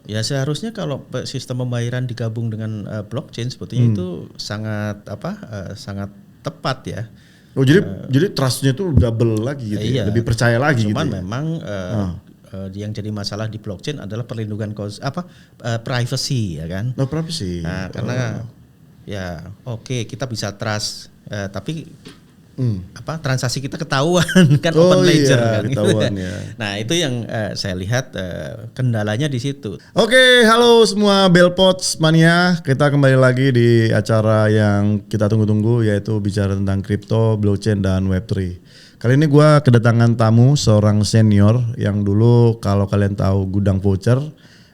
Ya seharusnya kalau sistem pembayaran digabung dengan blockchain sebetulnya itu sangat tepat ya. Oh jadi trustnya itu double lagi gitu Iya, ya, lebih percaya lagi cuman gitu. Memang yang jadi masalah di blockchain adalah perlindungan privacy ya kan. No privacy. Nah, karena ya oke, kita bisa trust tapi transaksi kita ketahuan kan, open ledger kan. Ketahuan ya. Nah itu yang saya lihat kendalanya di situ. Oke, halo semua Bellpods mania, kita kembali lagi di acara yang kita tunggu-tunggu, yaitu bicara tentang kripto, blockchain dan Web3. Kali ini gue kedatangan tamu seorang senior yang dulu kalau kalian tahu Gudang Voucher.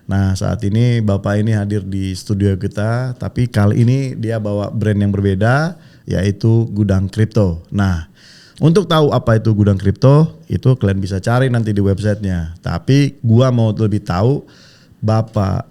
Nah saat ini bapak ini hadir di studio kita, tapi kali ini dia bawa brand yang berbeda, yaitu Gudang Kripto. Nah untuk tahu apa itu Gudang Kripto, itu kalian bisa cari nanti di websitenya. Tapi gua mau lebih tahu Bapak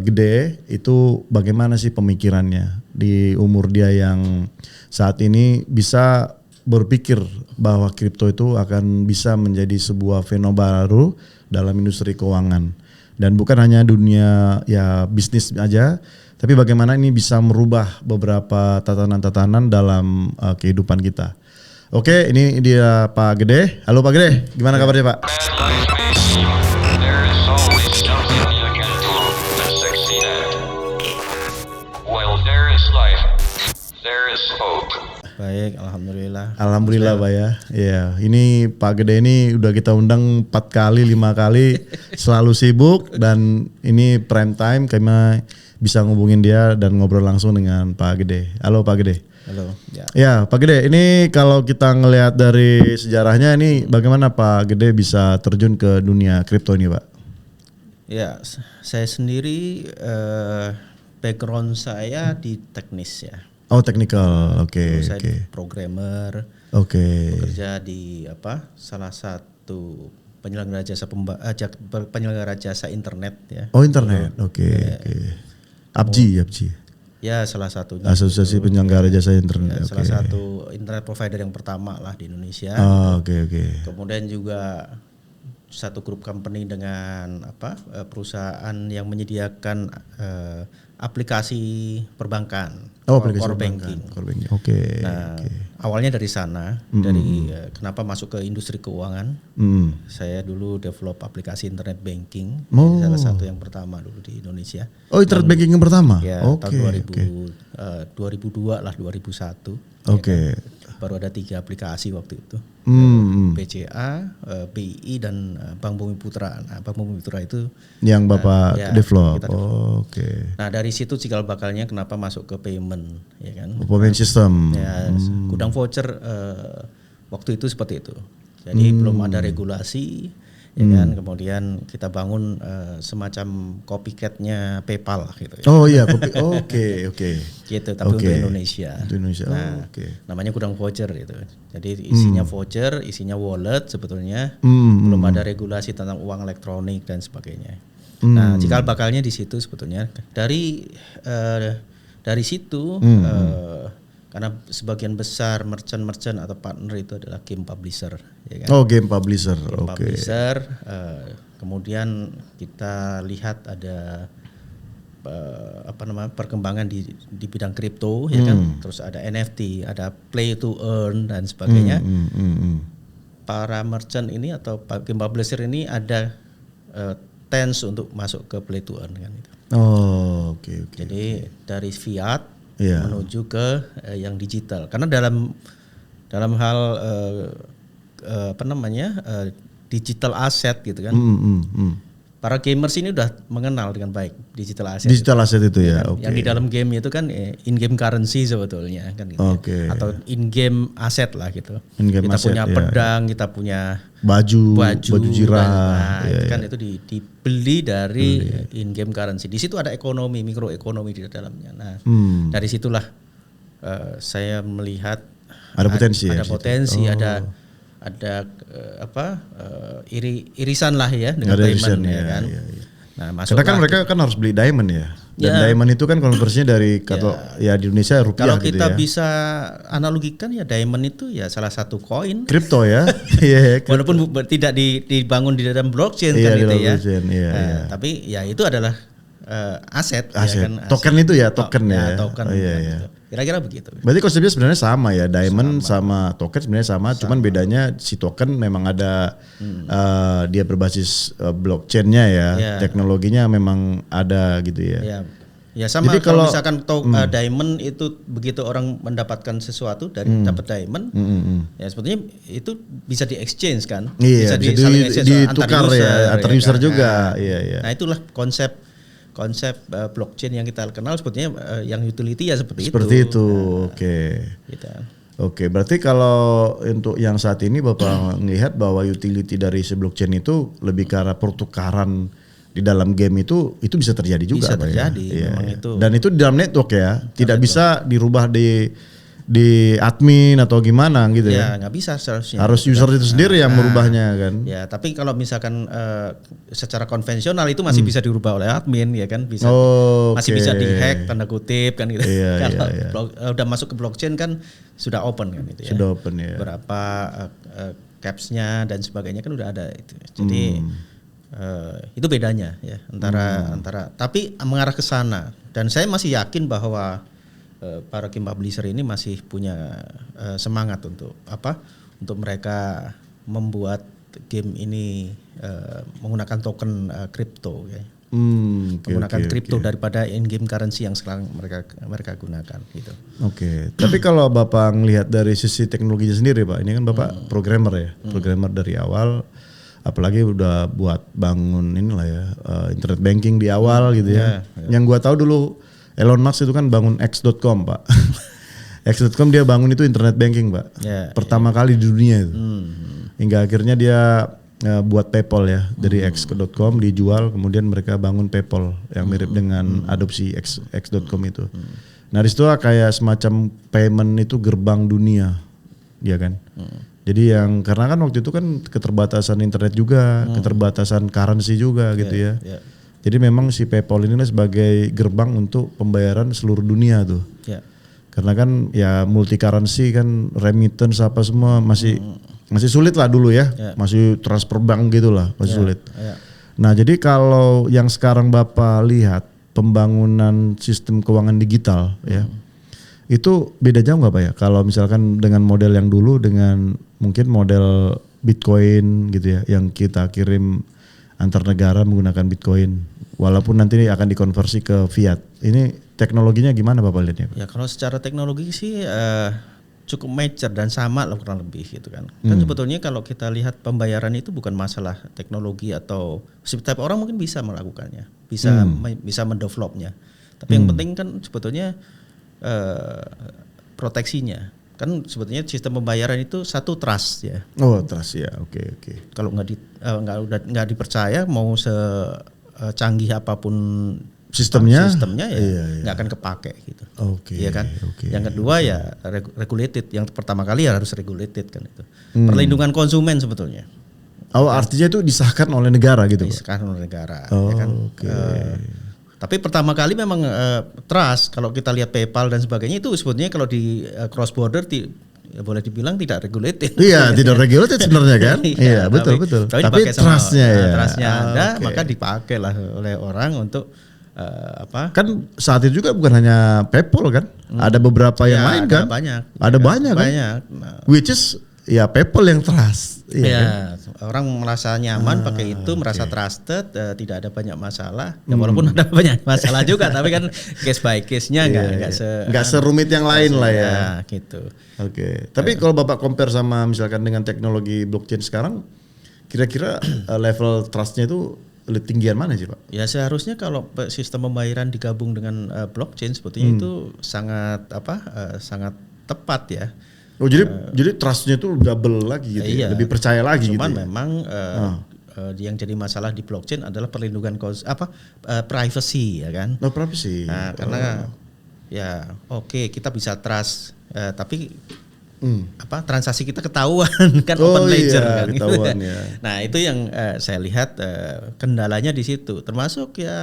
Gede itu bagaimana sih pemikirannya di umur dia yang saat ini bisa berpikir bahwa kripto itu akan bisa menjadi sebuah fenomena baru dalam industri keuangan. Dan bukan hanya dunia ya bisnis aja, tapi bagaimana ini bisa merubah beberapa tatanan-tatanan dalam kehidupan kita. Oke, ini dia Pak Gede. Halo Pak Gede, gimana kabarnya Pak? Baik, alhamdulillah. Alhamdulillah Pak ya. Iya, ini Pak Gede ini udah kita undang 4 kali, 5 kali, selalu sibuk dan ini prime time karena bisa ngubungin dia dan ngobrol langsung dengan Pak Gede. Halo Pak Gede. Halo. Ya Pak Gede, ini kalau kita ngelihat dari sejarahnya ini bagaimana Pak Gede bisa terjun ke dunia kripto ini Pak? Ya, saya sendiri background saya di teknis ya. Oh technical, oke. Saya programmer. Oke. Bekerja di salah satu penyelenggara penyelenggara jasa internet ya. Oh internet, oke. Abji. Ya salah satunya. Asosiasi Penyelenggara Jasa Internet. Salah satu internet provider yang pertama lah di Indonesia. Oke. Kemudian juga satu grup company dengan perusahaan yang menyediakan aplikasi perbankan. Core banking. Oke. Nah, awalnya dari sana, dari kenapa masuk ke industri keuangan. Saya dulu develop aplikasi internet banking, salah satu yang pertama dulu di Indonesia. Oh, internet banking yang pertama? Ya, tahun 2002 lah, 2001. Oke. Ya kan? Baru ada 3 aplikasi waktu itu. BCA, BI dan Bank Bumi Putra. Nah, Bank Bumi Putra itu yang Bapak develop. Oke. Nah, dari situ cikal bakalnya kenapa masuk ke payment, ya kan? Payment system. Ya, Gudang Voucher waktu itu seperti itu. Jadi belum ada regulasi, ya kan? Kemudian kita bangun semacam copycat-nya PayPal gitu ya. Oh iya, oke. Gitu, tapi untuk Indonesia. Nah, namanya Gudang Voucher gitu. Jadi isinya voucher, isinya wallet sebetulnya. Belum ada regulasi tentang uang elektronik dan sebagainya. Nah, cikal bakalnya di situ sebetulnya. Dari situ karena sebagian besar merchant atau partner itu adalah game publisher, ya kan? Oh, game publisher. Publisher, kemudian kita lihat ada perkembangan di bidang kripto, ya kan? Terus ada NFT, ada play to earn dan sebagainya. Para merchant ini atau game publisher ini ada tense untuk masuk ke play to earn kan itu. Oh, oke. Jadi dari fiat menuju ke yang digital. Karena dalam hal digital asset gitu kan. Para gamers ini udah mengenal dengan baik digital asset. Digital asset itu ya. Kan? Yang di dalam game itu kan in-game currency sebetulnya kan gitu. Atau in-game asset lah gitu. Kita asset, punya pedang, kita punya baju jirah. Itu kan itu dibeli dari in-game currency. Di situ ada ekonomi, mikroekonomi di dalamnya. Nah, dari situlah saya melihat ada potensi, ada irisan lah ya dengan payment ya kan. Nah, karena kan mereka kan harus beli diamond ya. Dan diamond itu kan konversinya dari ya di Indonesia rupiah. Kalau gitu kita ya. bisa analogikan ya diamond itu ya salah satu koin. Kripto ya. Walaupun tidak dibangun di dalam blockchain kan itu ya. Tapi ya itu adalah aset. Ya kan, token itu ya token ya. Token. Gitu. Kira-kira begitu. Berarti konsepnya sebenarnya sama ya, diamond sama token sebenarnya sama, cuman bedanya si token memang ada dia berbasis blockchainnya ya, teknologinya memang ada gitu ya. Ya sama. Jadi kalau misalkan diamond itu begitu orang mendapatkan sesuatu dari dapat diamond, ya sebetulnya itu bisa di exchange kan, bisa ditukar ya antar user juga. Nah itulah konsep blockchain yang kita kenal sebetulnya yang utility ya seperti itu. Oke. Gitu. Oke, berarti kalau untuk yang saat ini Bapak melihat bahwa utility dari si blockchain itu lebih ke arah pertukaran di dalam game itu bisa terjadi juga. Bisa terjadi. Ya? Itu. Dan itu di dalam network ya, tidak bisa dirubah di admin atau gimana gitu ya? Ya nggak bisa seharusnya. Harus user itu sendiri yang merubahnya kan? Ya tapi kalau misalkan secara konvensional itu masih bisa dirubah oleh admin ya kan, bisa masih bisa dihack tanda kutip kan gitu. Kalau udah masuk ke blockchain kan sudah open kan itu ya. Sudah open ya. Berapa capsnya dan sebagainya kan udah ada itu. Jadi itu bedanya ya antara tapi mengarah ke sana, dan saya masih yakin bahwa para game publisher ini masih punya semangat untuk mereka membuat game ini menggunakan token kripto ya. Menggunakan kripto daripada in-game currency yang sekarang mereka gunakan gitu. Oke. Tapi kalau Bapak ngelihat dari sisi teknologinya sendiri Pak, ini kan Bapak programmer ya, programmer dari awal, apalagi udah buat bangun inilah ya internet banking di awal gitu ya. Yang gua tahu dulu Elon Musk itu kan bangun X.com Pak. X.com dia bangun itu internet banking Pak. Pertama kali di dunia itu. Hingga akhirnya dia buat PayPal ya. Dari X.com dijual, kemudian mereka bangun PayPal yang mirip dengan adopsi X.com itu. Nah disitu kayak semacam payment itu gerbang dunia. Ya kan. Jadi karena kan waktu itu kan keterbatasan internet juga, keterbatasan currency juga gitu ya. Jadi memang si PayPal ini sebagai gerbang untuk pembayaran seluruh dunia tuh. Karena kan ya multi currency kan, remittance apa semua masih sulit lah dulu ya. Masih transfer bank gitulah, masih sulit. Nah, jadi kalau yang sekarang Bapak lihat pembangunan sistem keuangan digital ya. Itu beda jauh nggak Pak ya? Kalau misalkan dengan model yang dulu dengan mungkin model Bitcoin gitu ya, yang kita kirim antar negara menggunakan Bitcoin, walaupun nanti akan dikonversi ke fiat. Ini teknologinya gimana Bapak lihatnya? Ya kalau secara teknologi sih cukup mature dan sama lah kurang lebih gitu kan. Kan sebetulnya kalau kita lihat pembayaran itu bukan masalah teknologi atau setiap orang mungkin bisa melakukannya, bisa mendevelopnya. Tapi yang penting kan sebetulnya proteksinya. Kan sebetulnya sistem pembayaran itu satu trust ya. Oh trust ya, oke. Kalau nggak dipercaya mau secanggih apapun sistemnya ya nggak akan kepake gitu. Iya kan. Yang kedua ya regulated. Yang pertama kali ya harus regulated kan itu. Perlindungan konsumen sebetulnya. Artinya itu disahkan oleh negara gitu. Disahkan oleh negara. Ya kan? Tapi pertama kali memang trust, kalau kita lihat PayPal dan sebagainya itu sebetulnya kalau di cross border ya boleh dibilang tidak regulated. Iya, tidak regulated sebenarnya kan? Iya, betul. Tapi trustnya ya. Trustnya ada, maka dipakai lah oleh orang untuk Kan saat itu juga bukan hanya PayPal kan? Ada beberapa yang lain kan? Ada banyak kan? Nah, which is ya PayPal yang trust. Iya, orang merasa nyaman pakai itu, merasa trusted, tidak ada banyak masalah. Ya walaupun ada banyak masalah juga, tapi kan case by case-nya nggak serumit yang lain lah ya. Gitu. Tapi kalau Bapak compare sama misalkan dengan teknologi blockchain sekarang, kira-kira level trust-nya itu lebih tinggian mana sih Pak? Ya seharusnya kalau sistem pembayaran digabung dengan blockchain sebetulnya itu sangat tepat ya. Oh jadi trustnya itu double lagi gitu, lebih percaya lagi. Cuman gitu. Memang yang jadi masalah di blockchain adalah perlindungan privacy ya kan? Privacy. Nah, karena ya kita bisa trust, tapi transaksi kita ketahuan kan, open ledger kan. Ketahuan, ya. Nah itu yang saya lihat kendalanya di situ. Termasuk ya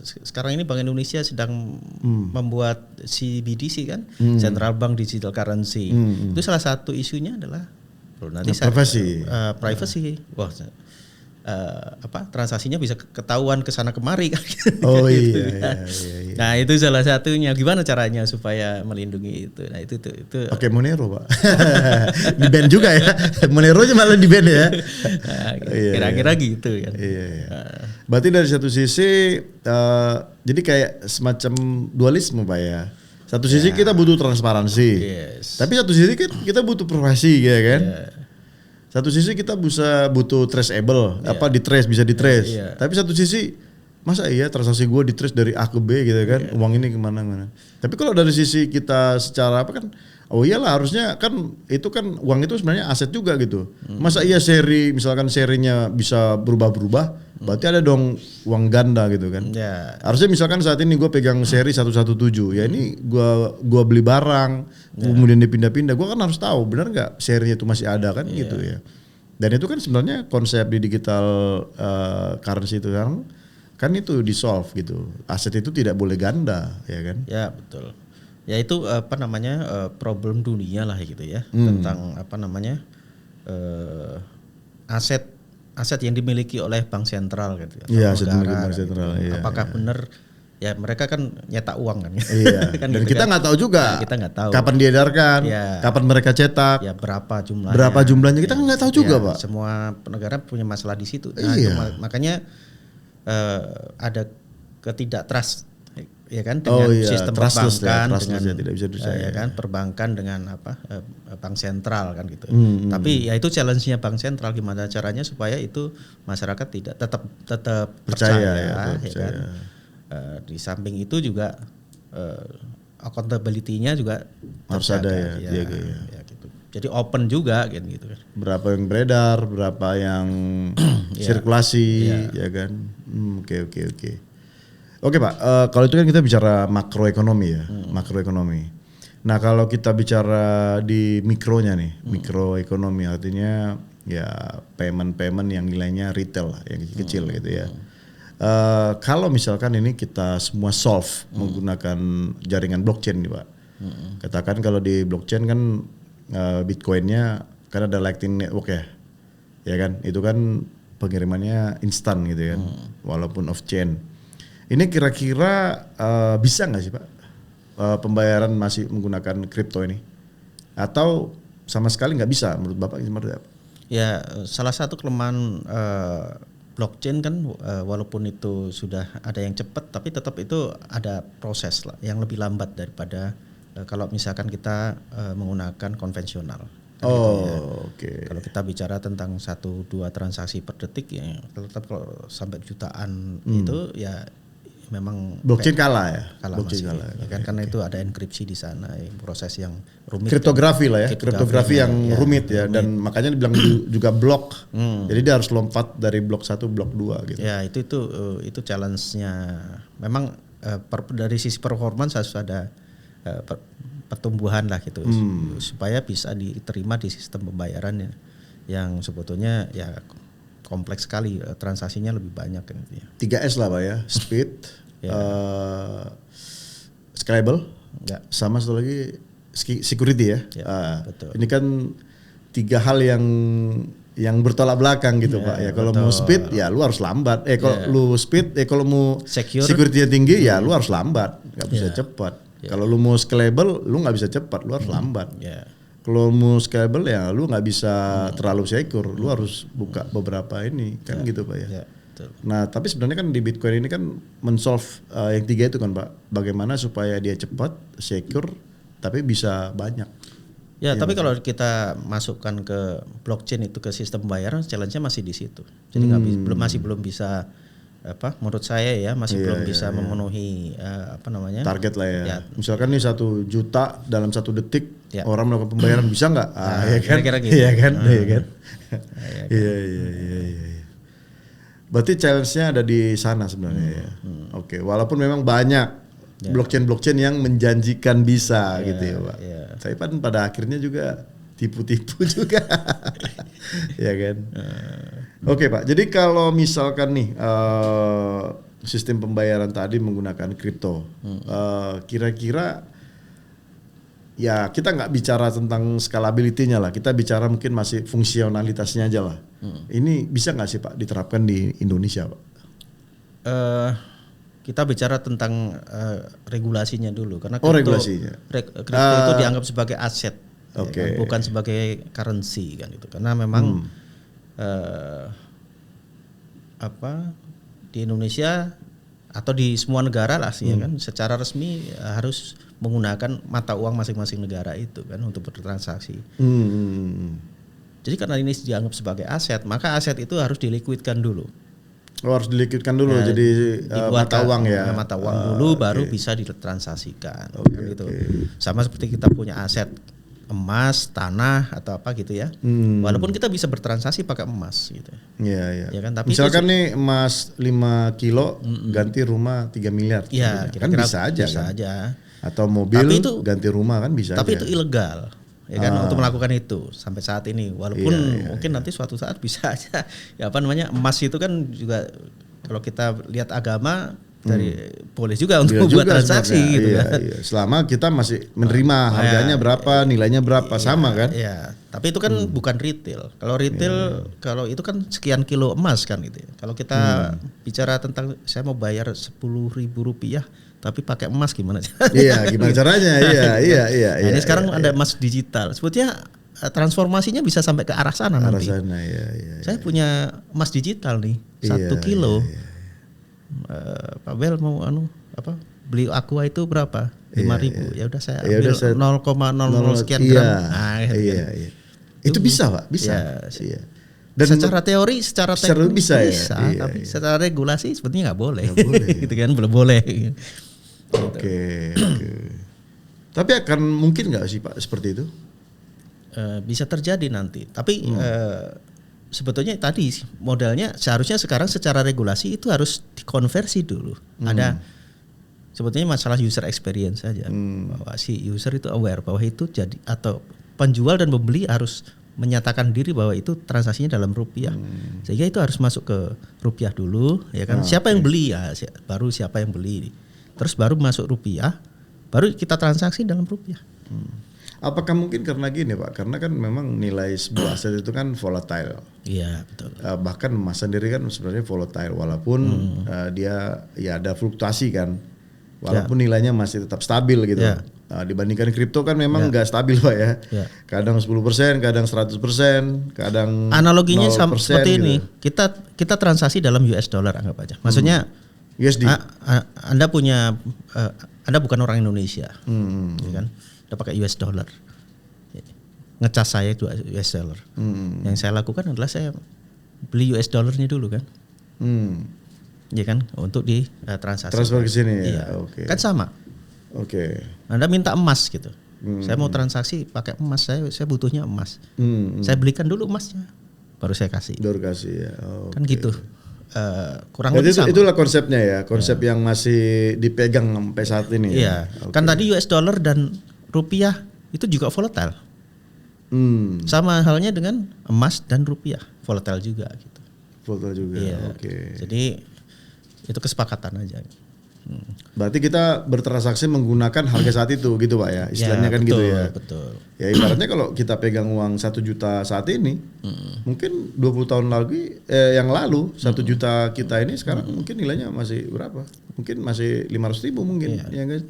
sekarang ini Bank Indonesia sedang membuat CBDC kan, Central Bank Digital Currency. Itu salah satu isunya adalah nanti privacy. Wah, transaksinya bisa ketahuan ke sana kemari kan. Gitu. Iya. Nah, itu salah satunya. Gimana caranya supaya melindungi itu? Nah, itu. Oke, Monero, Pak. Di ban juga ya. Monero aja malah di ban ya. Nah, kira-kira gitu kan. Iya. Berarti dari satu sisi jadi kayak semacam dualisme, Pak ya. Satu sisi kita butuh transparansi. Tapi satu sisi kita butuh privasi ya kan. Satu sisi kita butuh traceable, bisa di-trace. Tapi satu sisi masa iya transaksi gue di-trace dari A ke B gitu kan, uang ini kemana-mana. Tapi kalau dari sisi kita secara apa kan, oh iyalah harusnya kan itu kan uang itu sebenarnya aset juga gitu. Masa iya misalkan serinya bisa berubah-berubah, berarti ada dong uang ganda gitu kan. Harusnya misalkan saat ini gue pegang seri 117, ya ini gue beli barang, kemudian dipindah-pindah, gue kan harus tahu benar nggak serinya itu masih ada kan gitu ya. Dan itu kan sebenarnya konsep di digital currency itu kan itu di solve gitu. Aset itu tidak boleh ganda ya kan. Ya betul. Ya itu problem dunia lah gitu ya, tentang aset yang dimiliki oleh bank sentral gitu. Iya, aset dimiliki bank sentral. Gitu. Iya, apakah benar? Ya mereka kan nyetak uang kan. Iya. kan dan gitu kita nggak tahu juga. Kita nggak tahu. Kapan diedarkan, kapan mereka cetak. Ya berapa jumlahnya. Berapa jumlahnya kita nggak tahu juga, Pak. Semua negara punya masalah di situ. Nah, itu makanya ada ketidaktrust ya kan dengan sistem perbankan dengan tidak bisa dipercaya, ya kan perbankan dengan bank sentral kan gitu. Tapi ya itu challenge-nya bank sentral, gimana caranya supaya itu masyarakat tidak tetap percaya ya kan. Di samping itu juga accountability-nya juga harus ada ya gitu. Jadi open juga gitu kan. Berapa yang beredar, berapa yang sirkulasi ya kan. Oke. Oke Pak, kalau itu kan kita bicara makroekonomi ya, makroekonomi. Nah kalau kita bicara di mikronya nih, mikroekonomi artinya ya payment yang nilainya retail lah, yang kecil gitu ya. Kalau misalkan ini kita semua solve menggunakan jaringan blockchain nih Pak. Katakan kalau di blockchain kan Bitcoinnya kan ada Lightning Network ya kan, itu kan pengirimannya instan gitu kan, walaupun off chain. Ini kira-kira bisa nggak sih Pak pembayaran masih menggunakan kripto ini? Atau sama sekali nggak bisa menurut Bapak? Ya salah satu kelemahan blockchain kan walaupun itu sudah ada yang cepat, tapi tetap itu ada proses lah yang lebih lambat daripada kalau misalkan kita menggunakan konvensional. Kalau kita bicara tentang 1-2 transaksi per detik ya tetap kalau sampai jutaan itu ya memang blockchain kalah ya. Blockchain kalah ya kan, karena itu ada enkripsi di sana, proses yang rumit. Kriptografi lah ya, kriptografi yang rumit ya, dan makanya dibilang juga blok. Jadi dia harus lompat dari blok 1 blok 2 gitu. Ya, itu challenge-nya. Memang dari sisi performance harus ada pertumbuhan lah gitu supaya bisa diterima di sistem pembayarannya yang sebetulnya ya kompleks sekali, transaksinya lebih banyak gitu ya. 3S lah Pak ya, speed, scalable, sama satu lagi security ya. Betul. Ini kan 3 hal yang bertolak belakang gitu Pak ya. Kalau mau speed ya lu harus lambat. Kalau lu speed, kalau mau security tinggi ya lu harus lambat, nggak bisa cepat. Kalau lu mau scalable, lu nggak bisa cepat, lu harus lambat. Kalau mau scalable ya lu nggak bisa terlalu secure, lu harus buka beberapa ini kan gitu Pak ya. Nah tapi sebenarnya kan di Bitcoin ini kan men-solve yang 3 itu kan Pak. Bagaimana supaya dia cepat, secure, tapi bisa banyak. Ya tapi kalau kita masukkan ke blockchain itu ke sistem pembayaran, challenge-nya masih di situ. Jadi masih belum bisa menurut saya ya belum bisa memenuhi target lah ya. Misalkan nih 1 juta dalam 1 detik orang melakukan pembayaran bisa nggak? Ya kan? Kira-kira gitu. Iya kan? Iya. Berarti challenge-nya ada di sana sebenarnya ya. Oke, walaupun memang banyak blockchain yang menjanjikan bisa gitu ya Pak. Tapi kan pada akhirnya juga tipu-tipu juga. Ya kan. Oke Pak, jadi kalau misalkan nih sistem pembayaran tadi menggunakan kripto, kira-kira ya kita nggak bicara tentang scalability-nya lah, kita bicara mungkin masih fungsionalitasnya aja lah. Ini bisa nggak sih Pak diterapkan di Indonesia Pak? Kita bicara tentang regulasinya dulu karena regulasinya. Kripto itu dianggap sebagai aset, kan? Bukan sebagai currency kan itu. Karena memang di Indonesia atau di semua negara lah sih ya kan, secara resmi harus menggunakan mata uang masing-masing negara itu kan untuk bertransaksi. Jadi karena ini dianggap sebagai aset, maka aset itu harus dilikuidkan dulu. Harus dilikuidkan dulu, jadi mata uang ya. Mata uang dulu baru bisa ditransaksikan. Kan gitu. Sama seperti kita punya aset emas, tanah atau apa gitu ya. Walaupun kita bisa bertransaksi pakai emas gitu. Iya. Ya kan, tapi misalkan nih emas 5 kilo ganti rumah 3 miliar. Iya, kan bisa aja kan. Atau mobil ganti rumah kan bisa tapi aja. Itu ilegal. Ya kan untuk melakukan itu sampai saat ini walaupun mungkin nanti suatu saat bisa aja ya emas itu kan juga kalau kita lihat agama boleh juga untuk membuat transaksi gitu kan. Iya. Selama kita masih menerima harganya berapa, nilainya berapa sama kan? Iya. Tapi itu kan bukan retail. Kalau retail kalau itu kan sekian kilo emas kan gitu. Kalau kita bicara tentang saya mau bayar Rp10.000 tapi pakai emas gimana? Iya, gimana caranya? Iya. Ini sekarang ada emas digital. Sebetulnya transformasinya bisa sampai ke arah sana nanti. Saya punya emas digital nih, 1 kilo. Pak Bel mau beli Aqua itu berapa? 5.000. Ya udah saya ambil 0,00 sekian gram. Iya. Itu bisa, Pak? Bisa. Iya. Dan secara teori, secara teknik bisa, tapi secara regulasi sebetulnya nggak boleh. Gitu kan, belum boleh. Oke. Tapi akan mungkin nggak sih Pak seperti itu? Bisa terjadi nanti. Tapi sebetulnya tadi modalnya seharusnya sekarang secara regulasi itu harus dikonversi dulu. Ada sebetulnya masalah user experience saja. Bahwa si user itu aware bahwa itu jadi atau penjual dan pembeli harus menyatakan diri bahwa itu transaksinya dalam rupiah. Sehingga itu harus masuk ke rupiah dulu, ya kan? Siapa yang beli ya, baru siapa yang beli. Terus baru masuk rupiah, baru kita transaksi dalam rupiah. Apakah mungkin karena gini Pak? Karena kan memang nilai sebuah aset itu kan volatile. Iya betul. Bahkan emas sendiri kan sebenarnya volatile, walaupun dia ya ada fluktuasi kan, walaupun nilainya masih tetap stabil gitu. Dibandingkan kripto kan memang nggak stabil Pak ya. Kadang 10%, kadang 100%, kadang analoginya 0% seperti gitu. ini. Kita transaksi dalam US dollar anggap aja. Maksudnya USD. Anda punya Anda bukan orang Indonesia. Ya kan? Anda pakai US dollar. Ngecas saya itu US dollar. Yang saya lakukan adalah saya beli US dollarnya dulu kan. Ya kan, untuk di transaksi. Transfer ke sini ya. Kan sama. Anda minta emas gitu. Saya mau transaksi pakai emas, saya butuhnya emas. Saya belikan dulu emasnya, baru saya kasih. Ya. Kan gitu. Kurang lebih sama. Itulah konsepnya ya, konsep yang masih dipegang sampai saat ini. Iya. Kan tadi US dollar dan rupiah itu juga volatile. Sama halnya dengan emas dan rupiah, volatile juga gitu. Volatile juga. Iya. Jadi itu kesepakatan aja. Berarti kita bertransaksi menggunakan harga saat itu gitu Pak ya, istilahnya kan betul, gitu ya. Betul. Ya ibaratnya kalau kita pegang uang 1 juta saat ini, mungkin 20 tahun lagi yang lalu 1 juta kita ini sekarang mungkin nilainya masih berapa? Mungkin masih 500.000 mungkin, ya kan?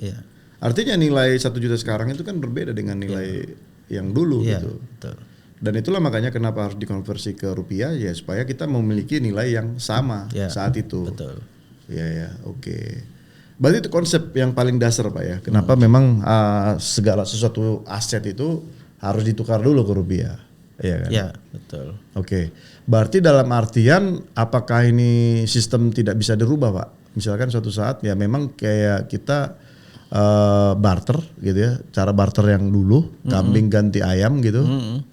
Artinya nilai 1 juta sekarang itu kan berbeda dengan nilai yang dulu gitu. Betul. Dan itulah makanya kenapa harus dikonversi ke rupiah ya, supaya kita memiliki nilai yang sama saat itu. Betul. Ya, oke. Berarti itu konsep yang paling dasar Pak ya. Kenapa memang segala sesuatu aset itu harus ditukar dulu ke rupiah. Iya kan? Ya, betul. Oke. Berarti dalam artian apakah ini sistem tidak bisa dirubah Pak? Misalkan suatu saat ya memang kayak kita barter gitu ya. Cara barter yang dulu, kambing ganti ayam gitu.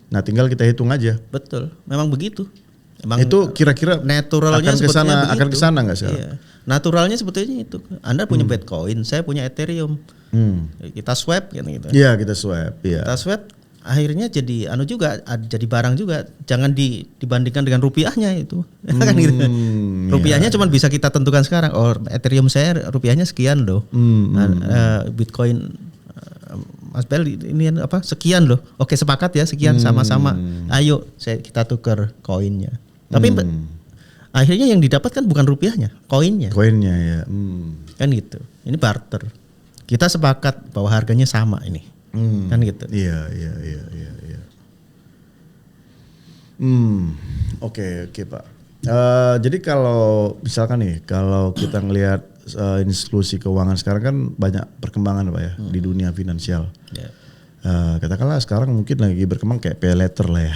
Nah tinggal kita hitung aja. Betul. Memang begitu. Emang itu kira-kira naturalnya akan kesana nggak sih? Iya. Naturalnya sebetulnya itu. Anda punya Bitcoin, saya punya Ethereum. Kita swap gitu. Iya, kita swap. Iya. Kita swap, akhirnya jadi juga jadi barang juga. Jangan dibandingkan dengan rupiahnya itu. Kan gitu. Rupiahnya cuma bisa kita tentukan sekarang. Oh, Ethereum saya rupiahnya sekian loh. Bitcoin Mas Bel ini apa sekian loh. Oke, sepakat ya sekian sama-sama. Ayo kita tukar koinnya. Tapi akhirnya yang didapat kan bukan rupiahnya, koinnya. Koinnya ya. Kan gitu. Ini barter. Kita sepakat bahwa harganya sama ini. Kan gitu. Iya. Oke Pak. Jadi kalau misalkan nih, kalau kita ngelihat institusi keuangan sekarang kan banyak perkembangan Pak ya di dunia finansial. Yeah. Katakanlah sekarang mungkin lagi berkembang kayak pay later lah ya,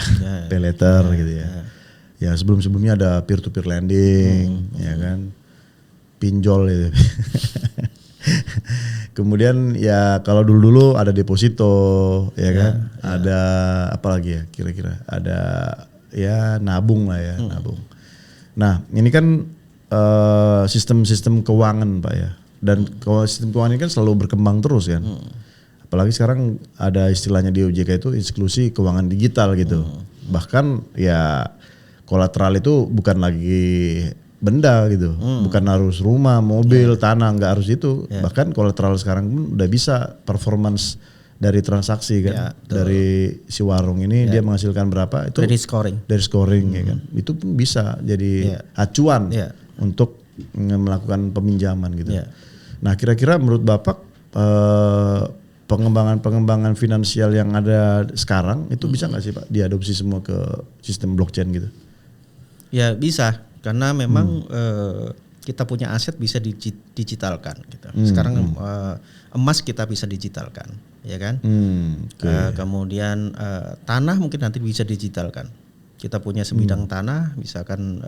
pay later gitu ya. Ya sebelum-sebelumnya ada peer to peer lending, ya kan, pinjol gitu. Kemudian ya kalau dulu ada deposito, ya kan, ada apa lagi ya kira-kira, ada ya nabung lah ya, nabung. Nah ini kan sistem-sistem keuangan Pak ya, dan sistem keuangan ini kan selalu berkembang terus kan. Apalagi sekarang ada istilahnya di OJK itu inklusi keuangan digital gitu. Bahkan ya kolateral itu bukan lagi benda gitu, bukan harus rumah, mobil, tanah, nggak harus itu. Bahkan kolateral sekarang pun udah bisa performance dari transaksi kan, dari si warung ini dia menghasilkan berapa itu dari scoring ya kan, itu pun bisa jadi acuan untuk melakukan peminjaman gitu. Nah kira-kira menurut Bapak pengembangan finansial yang ada sekarang itu bisa nggak sih Pak diadopsi semua ke sistem blockchain gitu? Ya bisa, karena memang kita punya aset bisa digitalkan gitu. Sekarang emas kita bisa digitalkan, ya kan? Kemudian tanah mungkin nanti bisa digitalkan. Kita punya sebidang tanah, misalkan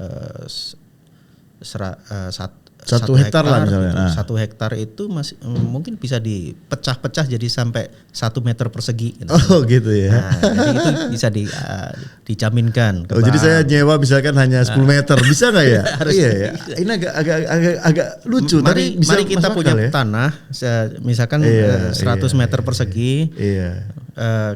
1 hektar lah misalnya. 1 hektar itu masih mungkin bisa dipecah-pecah jadi sampai 1 meter persegi. Gitu. Oh gitu ya. Nah, jadi itu bisa dijaminkan. Jadi saya nyewa misalkan hanya 10 meter, bisa nggak ya? Iya ya. Ini agak lucu. Mari kita punya tanah, misalkan 100 meter persegi.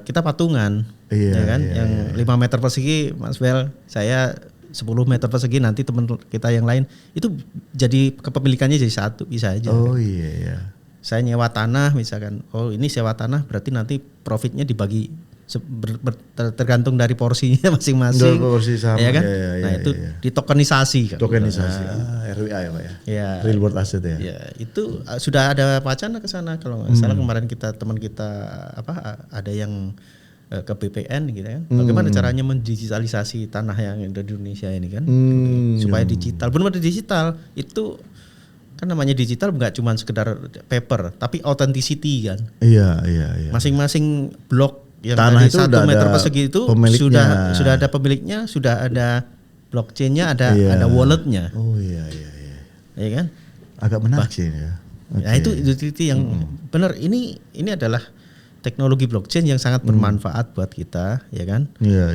Kita patungan, ya kan? Yang 5 meter persegi, Mas Bel, saya 10 meter persegi, nanti teman kita yang lain itu jadi kepemilikannya jadi satu, bisa aja. Oh iya. Saya nyewa tanah misalkan, oh ini sewa tanah berarti nanti profitnya dibagi tergantung dari porsinya masing-masing. Porsi sama. Ya kan? Nah itu ditokenisasi kan. Tokenisasi. RWA ya Pak ya. Real world asset ya. Ya itu sudah ada wacana ke sana kalau nggak salah kemarin teman kita ada yang ke BPN gitu kan. Bagaimana caranya mendigitalisasi tanah yang ada di Indonesia ini kan. Supaya digital. Benar-benar digital. Itu kan namanya digital nggak cuma sekedar paper, tapi authenticity kan. Iya. Masing-masing blok yang tanah dari 1 meter persegi itu sudah ada pemiliknya, sudah ada blockchain-nya, ada wallet-nya. Oh iya. Ya kan? Agak menarik sih ya. Okay. Nah itu yang benar, ini adalah teknologi blockchain yang sangat bermanfaat buat kita, ya kan? Iya.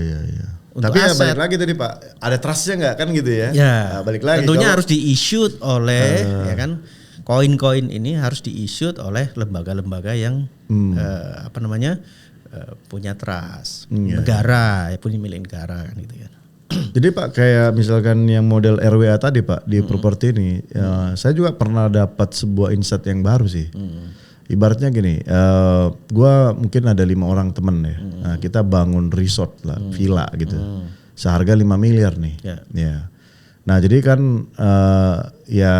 Tapi ya balik lagi tadi Pak, ada trustnya nggak kan gitu ya? Ya. Balik lagi. Tentunya harus di-issued oleh, ya kan? Koin-koin ini harus di-issued oleh lembaga-lembaga yang punya trust, negara, punya milik negara kan gitu kan. Jadi Pak kayak misalkan yang model RWA tadi Pak di properti ini, saya juga pernah dapat sebuah insight yang baru sih. Ibaratnya gini, gua mungkin ada 5 orang temen ya, nah, kita bangun resort lah, villa gitu, seharga 5 miliar nih. Ya. Nah jadi kan ya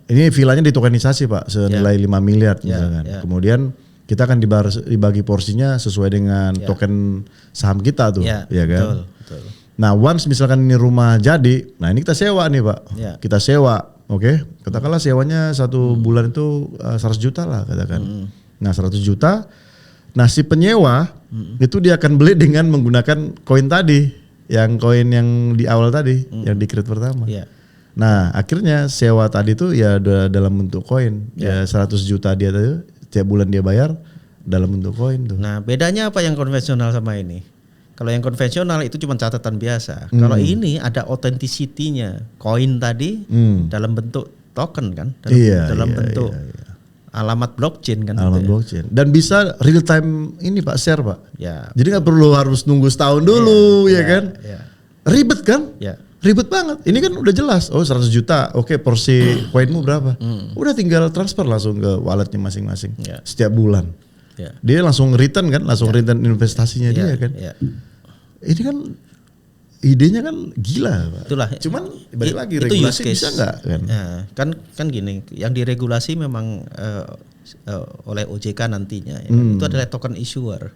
ini villanya ditokenisasi Pak, senilai 5 miliar misalkan. Kemudian kita akan dibagi porsinya sesuai dengan token saham kita tuh, ya kan? Betul. Nah once misalkan ini rumah jadi, nah ini kita sewa nih Pak, kita sewa. Oke, katakanlah sewanya 1 bulan itu 100 juta lah katakan. Nah 100 juta, nah si penyewa itu dia akan beli dengan menggunakan koin tadi, koin yang di awal tadi, yang di create pertama. Nah akhirnya sewa tadi tuh ya dalam bentuk koin, ya 100 juta dia tadi, tiap bulan dia bayar dalam bentuk koin tuh. Nah bedanya apa yang konvensional sama ini? Kalau yang konvensional itu cuma catatan biasa. Kalau ini ada authenticity-nya. Koin tadi dalam bentuk token kan, dalam bentuk alamat blockchain kan. Alamat blockchain. Dan bisa real time ini Pak, share Pak. Ya. Jadi nggak perlu harus nunggu setahun dulu ya kan. Ya. Ribet kan? Ya. Ribet banget. Ini kan udah jelas. Oh 100 juta. Oke, porsi koinmu berapa? Udah tinggal transfer langsung ke walletnya masing-masing. Ya. Setiap bulan. Ya. Dia langsung return kan, return investasinya dia kan. Ya. Ini kan idenya kan gila Pak. Itulah. Cuman balik lagi regulasi bisa nggak kan? Ya, kan gini, yang diregulasi memang oleh OJK nantinya ya, itu adalah token issuer.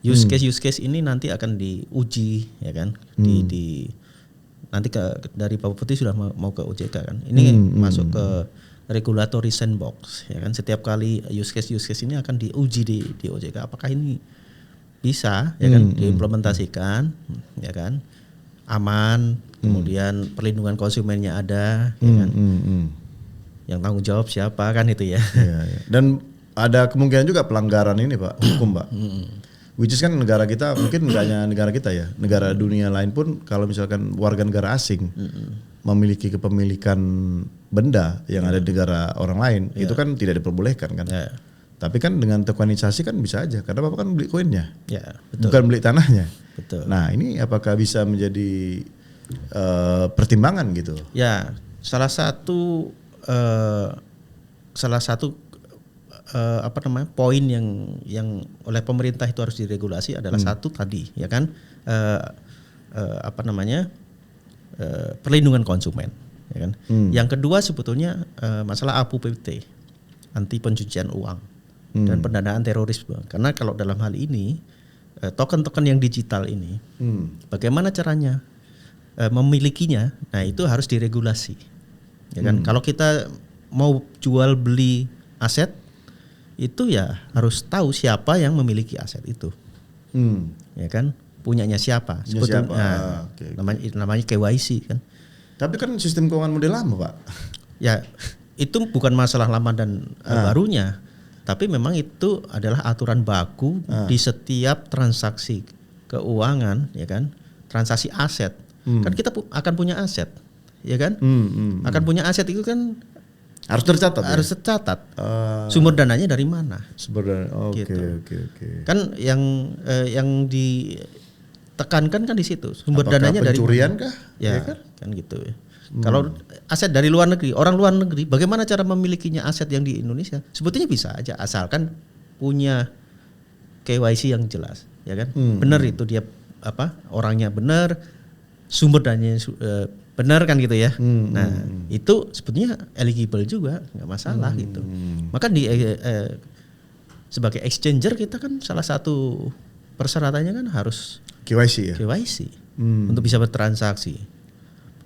Use case ini nanti akan diuji ya kan, nanti dari Pak Bupati sudah mau ke OJK kan. Ini masuk ke regulatory sandbox ya kan. Setiap kali use case ini akan diuji di OJK apakah ini bisa ya kan diimplementasikan ya kan, aman, kemudian perlindungan konsumennya ada ya kan. Yang tanggung jawab siapa kan itu ya. Dan ada kemungkinan juga pelanggaran ini Pak, hukum Pak. Which is kan negara kita, mungkin nggak hanya negara kita ya, negara dunia lain pun kalau misalkan warga negara asing memiliki kepemilikan benda yang ada di negara orang lain, itu kan tidak diperbolehkan kan. Tapi kan dengan tokenisasi kan bisa aja, karena Bapak kan beli koinnya, bukan beli tanahnya. Betul. Nah ini apakah bisa menjadi pertimbangan gitu? Ya, salah satu poin yang oleh pemerintah itu harus diregulasi adalah satu tadi ya kan, perlindungan konsumen ya kan. Yang kedua sebetulnya masalah APBT, anti pencucian uang dan pendanaan terorisme. Karena kalau dalam hal ini token-token yang digital ini bagaimana caranya memilikinya, nah itu harus diregulasi ya kan. Kalau kita mau jual beli aset itu ya harus tahu siapa yang memiliki aset itu, ya kan, punyanya siapa. Sebetulnya namanya KYC kan. Tapi kan sistem keuangan model lama Pak. Ya itu bukan masalah lama dan barunya, tapi memang itu adalah aturan baku di setiap transaksi keuangan ya kan, transaksi aset. Kan kita akan punya aset, ya kan? Akan punya aset itu kan harus tercatat. Harus tercatat. Sumber dananya dari mana? Sumber dana. Oke. Kan yang ditekankan kan di situ. Sumber dananya dari pencurian kah? Ya kan gitu. Kalau aset dari luar negeri, orang luar negeri, bagaimana cara memilikinya aset yang di Indonesia? Sebetulnya bisa aja asalkan punya KYC yang jelas, ya kan? Benar itu dia orangnya benar, sumber dananya benar kan gitu ya. Nah itu sebetulnya eligible juga, nggak masalah gitu. Maka sebagai exchanger kita kan salah satu persyaratannya kan harus KYC ya. KYC untuk bisa bertransaksi.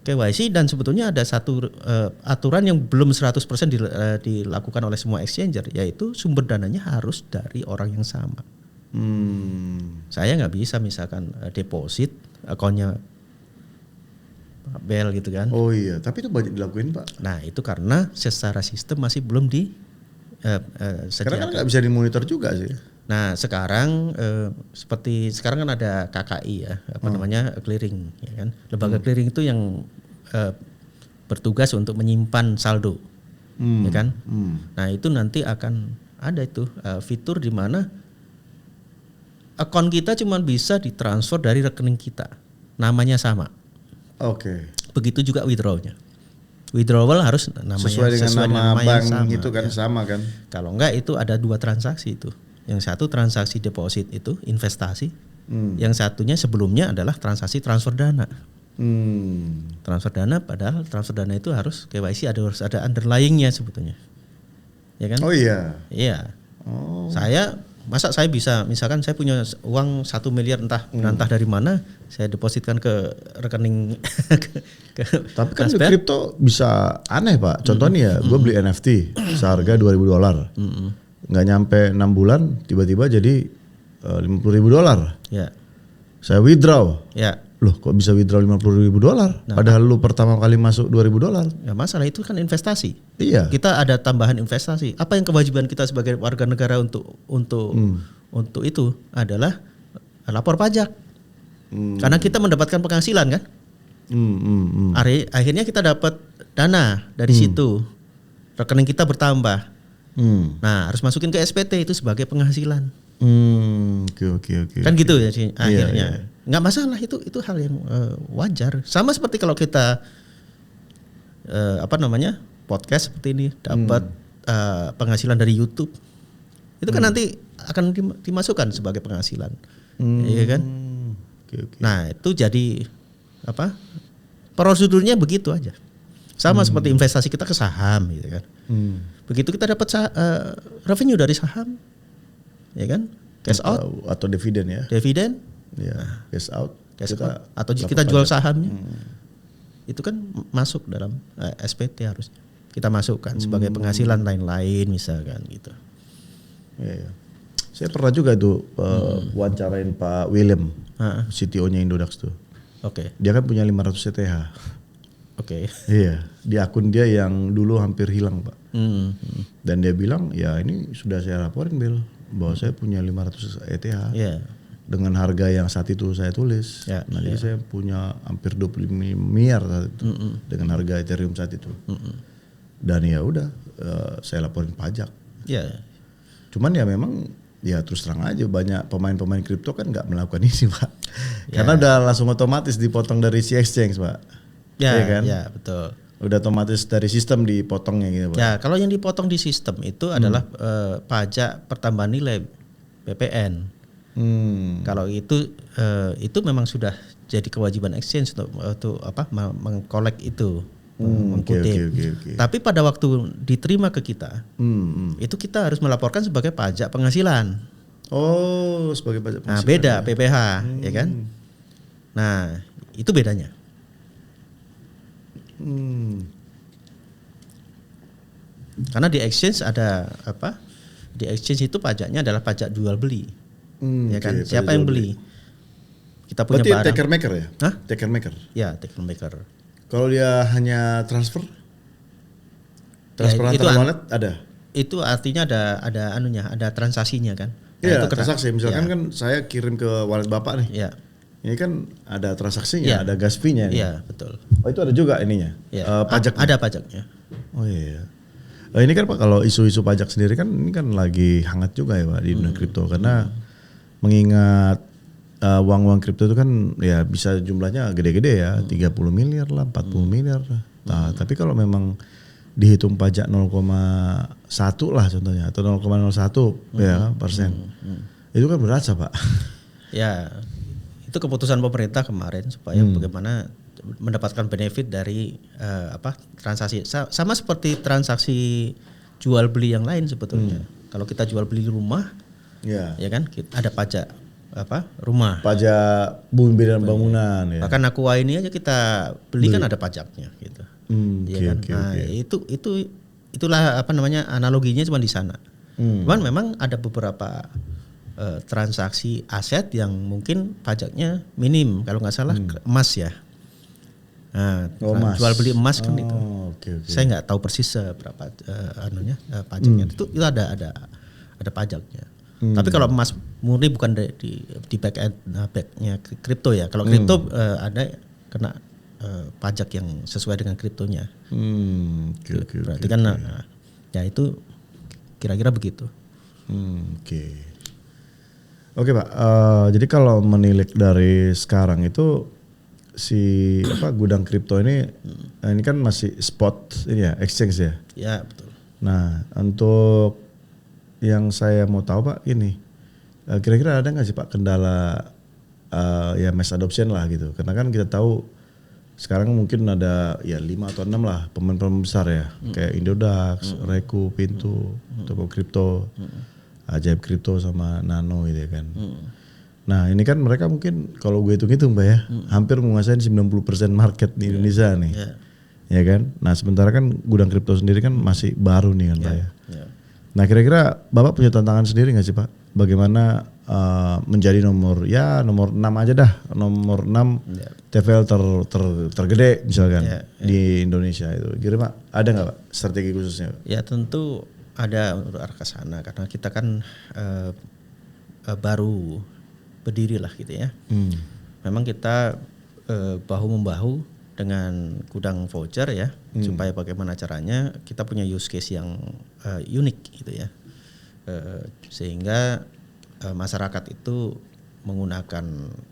KYC dan sebetulnya ada satu aturan yang belum 100% dilakukan oleh semua exchanger, yaitu sumber dananya harus dari orang yang sama. Saya nggak bisa misalkan deposit akunnya Pak Bel gitu kan. Oh iya, tapi itu banyak dilakuin Pak. Nah itu karena secara sistem masih belum karena kan nggak bisa dimonitor juga sih. Nah sekarang seperti sekarang kan ada KKI ya, namanya clearing ya kan. Lembaga clearing itu yang bertugas untuk menyimpan saldo, ya kan. Nah itu nanti akan ada itu fitur di mana akun kita cuma bisa ditransfer dari rekening kita, namanya sama. Oke. Begitu juga withdrawalnya. Withdrawal harus namanya sesuai dengan nama bank sama, itu kan ya. Sama kan. Kalau enggak itu ada dua transaksi itu. Yang satu transaksi deposit itu investasi, yang satunya sebelumnya adalah transaksi transfer dana. Transfer dana, padahal transfer dana itu harus KYC harus ada underlyingnya sebetulnya, ya kan? Oh iya. Iya. Oh. Saya bisa misalkan saya punya uang 1 miliar entah dari mana saya depositkan ke rekening tapi kan di kripto bisa aneh Pak. Contohnya ya, gue beli NFT seharga $2.000. Nggak nyampe 6 bulan tiba-tiba jadi $50.000. Ya. Saya withdraw. Ya. Loh kok bisa withdraw $50.000? Nah, padahal lu pertama kali masuk $2.000. Ya masalah itu kan investasi. Iya. Kita ada tambahan investasi. Apa yang kewajiban kita sebagai warga negara untuk itu adalah lapor pajak. Iya. Lapor pajak. Nah itu nanti akan ada fitur di mana akun kita cuma bisa ditransfer dari rekening kita, namanya sama. Begitu juga withdrawalnya. Nah itu nanti akan ada fitur di mana akun kita cuma bisa ditransfer dari rekening kita, namanya sama. Begitu juga withdrawalnya. Nah itu nanti akan ada fitur di mana Karena kita mendapatkan penghasilan kan. Akhirnya kita dapat dana dari situ. Rekening kita bertambah. Nah, harus masukin ke SPT itu sebagai penghasilan. Oke. Kan gitu ya sih akhirnya. Nggak masalah, itu hal yang wajar. Sama seperti kalau kita podcast seperti ini dapat penghasilan dari YouTube. Itu kan nanti akan dimasukkan sebagai penghasilan. Iya kan? Okay. Nah, itu jadi prosedurnya begitu aja. Sama seperti investasi kita ke saham gitu kan. Begitu kita dapat revenue dari saham, ya kan? Cash out atau dividen ya. Dividen. Ya, cash out. Atau kita jual sahamnya. Itu kan masuk dalam SPT harus kita masukkan sebagai penghasilan lain-lain misalkan gitu. Ya. Saya pernah juga tuh wawancarain Pak William, CTO-nya Indodax tuh. Oke. Dia kan punya 500 ETH. Oke. Iya, di akun dia yang dulu hampir hilang, Pak. Dan dia bilang, ya ini sudah saya laporin, Bill, bahwa saya punya 500 ETH. Yeah. Dengan harga yang saat itu saya tulis. Jadi saya punya hampir 25 miliar saat itu. Dengan harga Ethereum saat itu. Dan ya udah, saya laporin pajak. Yeah. Cuman ya memang ya terus terang aja banyak pemain-pemain kripto kan nggak melakukan ini, Pak. Karena udah langsung otomatis dipotong dari si exchange, Pak. Ya, kan? Ya, betul. Udah otomatis dari sistem dipotongnya gitu, Pak. Ya, kalau yang dipotong di sistem itu adalah pajak pertambahan nilai PPN. Kalau itu memang sudah jadi kewajiban exchange untuk mengkolek itu. Okay. Tapi pada waktu diterima ke kita, itu kita harus melaporkan sebagai pajak penghasilan. Oh, sebagai pajak penghasilan. Nah, beda PPH, ya kan? Nah, itu bedanya. Karena di exchange ada Di exchange itu pajaknya adalah pajak jual beli, ya kan? Siapa yang beli? Kita punya berarti barang. Taker maker ya? Hah? Taker maker. Ya, taker maker. Kalau dia hanya transfer antar wallet ada. Itu artinya ada transaksinya kan? Iya, itu transaksi. Misalkan kan saya kirim ke wallet Bapak nih. Iya. Ini kan ada transaksinya, ada gas fee-nya. Iya, betul. Oh, itu ada juga ininya. Pajaknya. Ada pajaknya. Oh iya. Ini kan Pak, kalau isu-isu pajak sendiri kan ini kan lagi hangat juga ya Pak di dunia kripto, karena mengingat uang-uang kripto itu kan ya bisa jumlahnya gede-gede ya, 30 miliar lah, 40 miliar lah. Nah, tapi kalau memang dihitung pajak 0,1 lah contohnya atau 0,01 ya persen. Itu kan berat Pak. Ya, itu keputusan pemerintah kemarin supaya bagaimana mendapatkan benefit dari transaksi sama seperti transaksi jual beli yang lain sebetulnya. Kalau kita jual beli rumah, ya kan ada pajak rumah. Pajak bumi dan bangunan ya. Bahkan Aqua ini aja kita beli kan ada pajaknya gitu. Iya kan. Nah, itulah analoginya cuma di sana. Cuman memang ada beberapa transaksi aset yang mungkin pajaknya minim, kalau nggak salah emas ya. Nah, jual beli emas kan itu. Saya nggak tahu persis berapa pajaknya. Itu ada pajaknya. Tapi kalau emas murni bukan di backnya kripto ya. Kalau kripto ada kena pajak yang sesuai dengan kriptonya. Berarti kan ya itu kira-kira begitu. Oke Pak. Jadi kalau menilik dari sekarang itu si gudang kripto ini kan masih spot ini ya, exchange ya. Ya betul. Nah untuk yang saya mau tahu Pak ini kira-kira ada nggak sih Pak kendala ya mass adoption lah gitu, karena kan kita tahu sekarang mungkin ada ya 5 atau 6 lah pemain-pemain besar ya, kayak Indodax, Reku, Pintu, Toko Kripto, Ajaib Kripto sama Nano gitu ya kan. Nah ini kan mereka mungkin kalau gue hitung-hitung Pak ya, hampir menguasai 90% market di Indonesia nih. Ya kan. Nah sementara kan gudang kripto sendiri kan masih baru nih kan Pak ya. Nah kira-kira Bapak punya tantangan sendiri nggak sih Pak? Bagaimana menjadi nomor 6 aja dah, nomor 6 TVL tergede misalkan di Indonesia itu. Kira Pak ada nggak Pak strategi khususnya? Ya tentu ada untuk arah ke sana, karena kita kan baru berdiri lah gitu ya. memang kita bahu-membahu dengan gudang voucher ya, supaya bagaimana caranya kita punya use case yang unik gitu ya, sehingga masyarakat itu menggunakan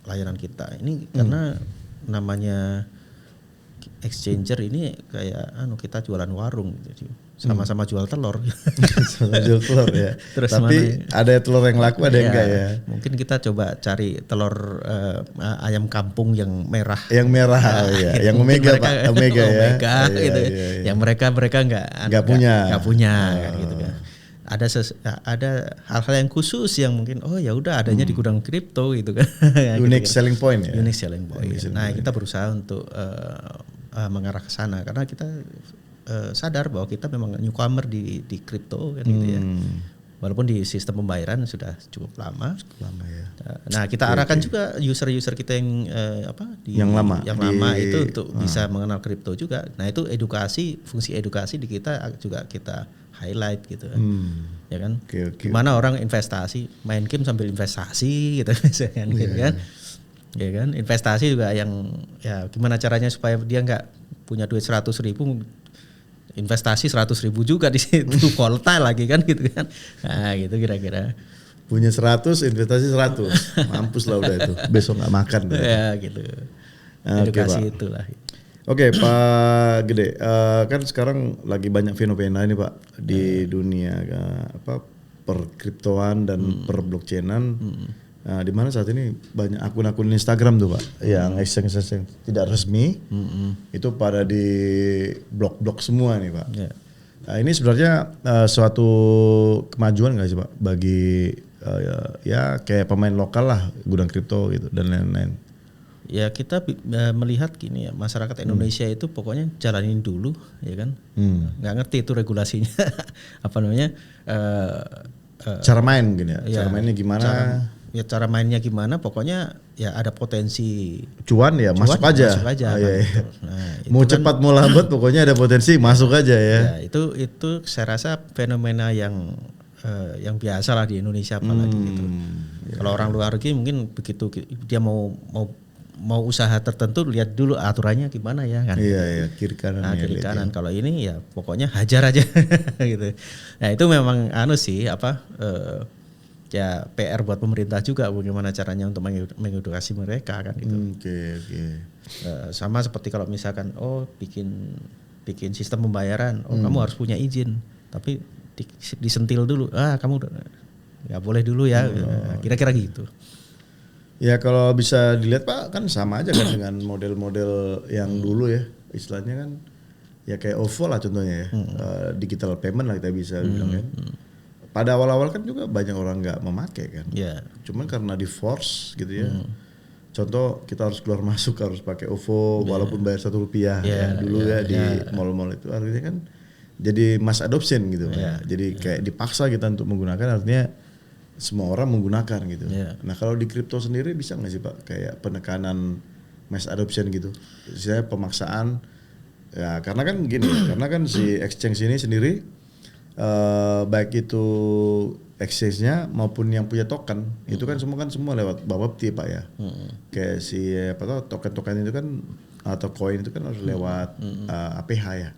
layanan kita ini karena namanya exchanger ini kayak kita jualan warung gitu. Sama-sama jual telur. Sama jual telur ya. Terus tapi ada telur yang laku, ada yang enggak ya. Mungkin kita coba cari telur ayam kampung yang merah. Yang merah ya. Yang omega Pak, omega ya. Omega gitu. Iya. Yang mereka enggak punya kan, gitu kan. Ada hal-hal yang khusus yang mungkin ya udah adanya di gudang kripto gitu kan. Unique selling point ya. Unique selling point. Nah, kita berusaha untuk mengarah ke sana karena kita sadar bahwa kita memang newcomer di kripto kan gitu ya. Walaupun di sistem pembayaran sudah cukup lama ya. Nah, kita arahkan juga user-user kita yang yang lama itu untuk bisa mengenal kripto juga. Nah, itu fungsi edukasi di kita juga kita highlight gitu kan. Ya kan? Gimana orang investasi, main game sambil investasi gitu misalkan gitu kan. Ya kan? Investasi juga yang gimana caranya supaya dia enggak punya duit 100.000 investasi 100.000 juga di situ volatile lagi kan gitu kan. Nah, gitu kira-kira. Punya 100 investasi 100. Mampus lah udah itu. Besok enggak makan. Ya gitu. Edukasi itulah. Oke, Pak Gede, kan sekarang lagi banyak fenomena ini Pak di dunia perkriptoan dan per-blockchainan. Nah, di mana saat ini banyak akun-akun Instagram tuh Pak, yang exchange tidak resmi, itu pada di blok-blok semua nih Pak. Nah, ini sebenarnya suatu kemajuan nggak sih Pak bagi kayak pemain lokal lah, gudang kripto gitu dan lain-lain. Ya kita melihat gini ya, masyarakat Indonesia itu pokoknya jalanin dulu ya kan, nggak ngerti itu regulasinya apa namanya, cara main gini ya, cara mainnya gimana? Cara mainnya gimana, pokoknya ya ada potensi cuan ya masuk aja. Gitu. Nah, mau kan, cepat mau lambat pokoknya ada potensi masuk aja ya. Ya itu saya rasa fenomena yang biasa lah di Indonesia apalagi gitu. Kalau orang luar negeri mungkin begitu dia mau usaha tertentu lihat dulu aturannya gimana ya kan. Iya kiri kanan. Nah, kiri kanan. Kalau ini ya pokoknya hajar aja gitu. Nah, itu memang ya PR buat pemerintah juga bagaimana caranya untuk mengedukasi mereka kan gitu. Sama seperti kalau misalkan bikin sistem pembayaran, kamu harus punya izin, tapi disentil dulu. Kamu nggak boleh dulu ya. Kira-kira gitu. Ya kalau bisa dilihat Pak kan sama aja kan dengan model-model yang dulu ya, istilahnya kan ya kayak OVO lah contohnya ya, digital payment lah kita bisa bilang kan. Pada awal-awal kan juga banyak orang nggak memakai kan, cuman karena di force gitu ya. Contoh kita harus keluar masuk harus pakai OVO walaupun bayar Rp1 dulu di mall-mall itu, artinya kan jadi mass adoption gitu kan. Jadi kayak dipaksa kita untuk menggunakan, artinya semua orang menggunakan gitu. Nah kalau di kripto sendiri bisa nggak sih Pak kayak penekanan mass adoption gitu? Saya pemaksaan ya karena kan gini, karena kan si exchange ini sendiri baik itu exchange-nya maupun yang punya token itu kan semua lewat Bapepti Pak ya. Kayak si token-token itu kan atau koin itu kan harus lewat APH ya.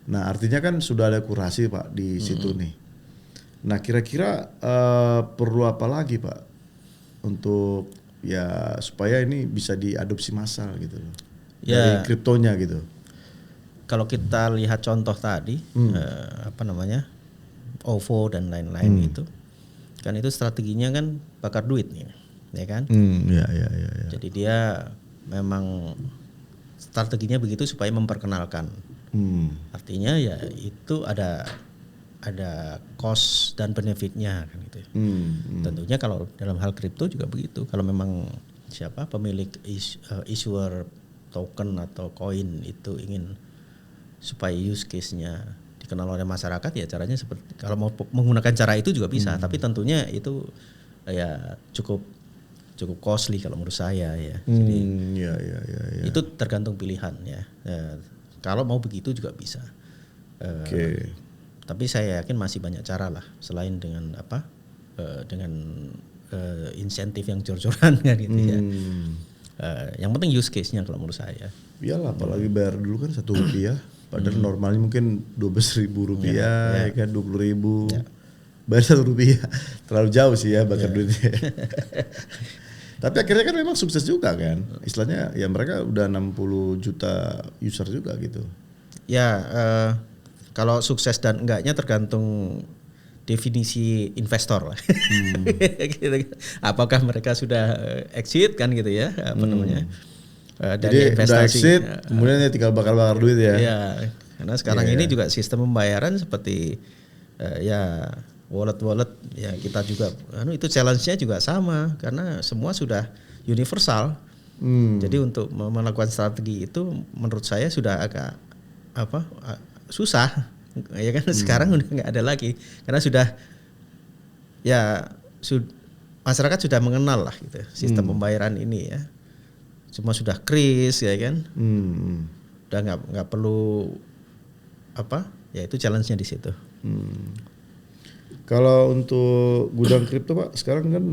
Nah artinya kan sudah ada kurasi Pak di situ nih. Nah kira-kira perlu apa lagi Pak untuk ya supaya ini bisa diadopsi massal gitu loh dari kriptonya gitu. Kalau kita lihat contoh tadi OVO dan lain-lain itu kan itu strateginya kan bakar duit nih ya kan. Jadi dia memang strateginya begitu supaya memperkenalkan. Artinya ya itu ada cost dan benefitnya kan gitu. Tentunya kalau dalam hal kripto juga begitu. Kalau memang pemilik issuer token atau koin itu ingin supaya use case-nya dikenal oleh masyarakat, ya caranya seperti kalau mau menggunakan cara itu juga bisa. Tapi tentunya itu ya cukup costly kalau menurut saya ya. Jadi itu tergantung pilihan ya. Kalau mau begitu juga bisa. Tapi saya yakin masih banyak cara lah selain dengan dengan insentif yang jor-joran kan gitu ya. Yang penting use case-nya kalau menurut saya. Iyalah, apalagi bayar dulu kan Rp1, padahal normalnya mungkin Rp12.000 ya kan, 20.000. Bayar Rp1, terlalu jauh sih ya bakar duitnya. Tapi akhirnya kan memang sukses juga kan, istilahnya ya mereka udah 60 juta user juga gitu. Ya, kalau sukses dan enggaknya tergantung definisi investor lah. Gitu. Apakah mereka sudah exit kan gitu ya, apa namanya? Dari investasi. Udah exit, kemudian tinggal bakar-bakar duit ya. Iya, karena sekarang ini juga sistem pembayaran seperti ya wallet ya kita juga, itu challenge-nya juga sama karena semua sudah universal. Jadi untuk melakukan strategi itu menurut saya sudah agak susah. Ya kan sekarang udah nggak ada lagi karena sudah masyarakat sudah mengenal lah gitu sistem pembayaran ini ya, semua sudah kris ya kan, udah nggak perlu ya itu challenge-nya di situ. Kalau untuk gudang kripto Pak sekarang kan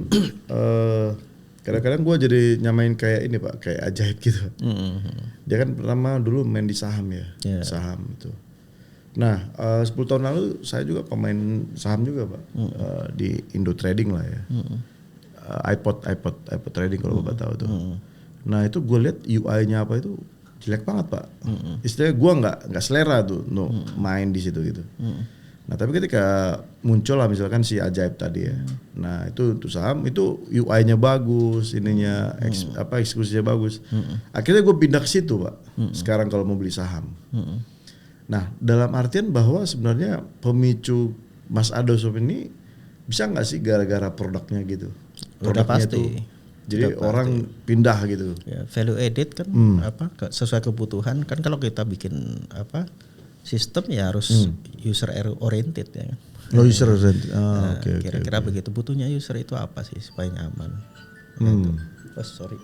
kadang-kadang gue jadi nyamain kayak ini Pak, kayak ajaib gitu. Dia kan pertama dulu main di saham ya, saham itu. Nah, 10 tahun lalu saya juga pemain saham juga Pak, di Indo Trading lah ya. iPod Trading kalau Bapak tahu tuh. Nah itu gue lihat UI-nya apa itu jelek banget Pak. Istilahnya gue nggak selera tuh main di situ gitu. Nah tapi ketika muncul lah misalkan si ajaib tadi ya. Nah itu untuk saham itu UI-nya bagus, ininya eksekusinya bagus. Akhirnya gue pindah ke situ Pak. Sekarang kalau mau beli saham. Nah dalam artian bahwa sebenarnya pemicu Mas Adosop ini bisa nggak sih gara-gara produknya gitu? Produknya pasti. Itu, jadi orang pindah gitu. Ya, value added kan sesuai kebutuhan kan, kalau kita bikin sistem ya harus user oriented ya. User oriented. Kira-kira begitu, butuhnya user itu apa sih supaya nyaman. Sorry.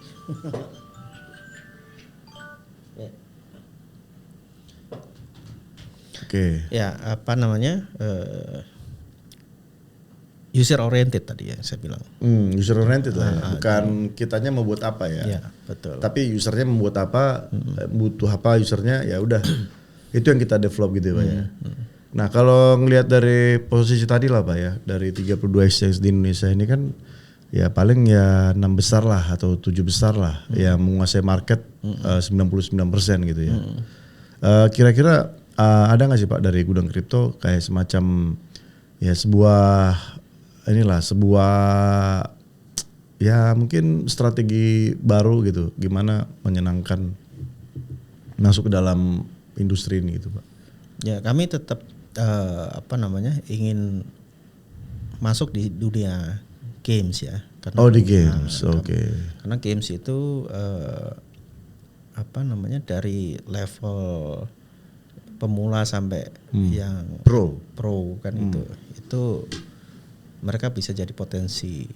Ya user oriented tadi ya saya bilang. User oriented lah ya. Bukan kitanya mau buat apa ya. Iya, betul. Tapi usernya membuat apa, butuh apa usernya, ya udah. Itu yang kita develop gitu Pak ya. Nah kalau ngelihat dari posisi tadi lah Pak ya, dari 32 exchange di Indonesia ini kan ya paling ya 6 besar lah atau 7 besar lah yang menguasai market 99% gitu ya. Kira-kira ada nggak sih Pak dari gudang kripto kayak semacam ya sebuah ya mungkin strategi baru gitu, gimana menyenangkan masuk ke dalam industri ini gitu Pak? Ya kami tetap ingin masuk di dunia games ya. Karena, di games, oke. Karena games itu dari level pemula sampai yang pro kan itu mereka bisa jadi potensi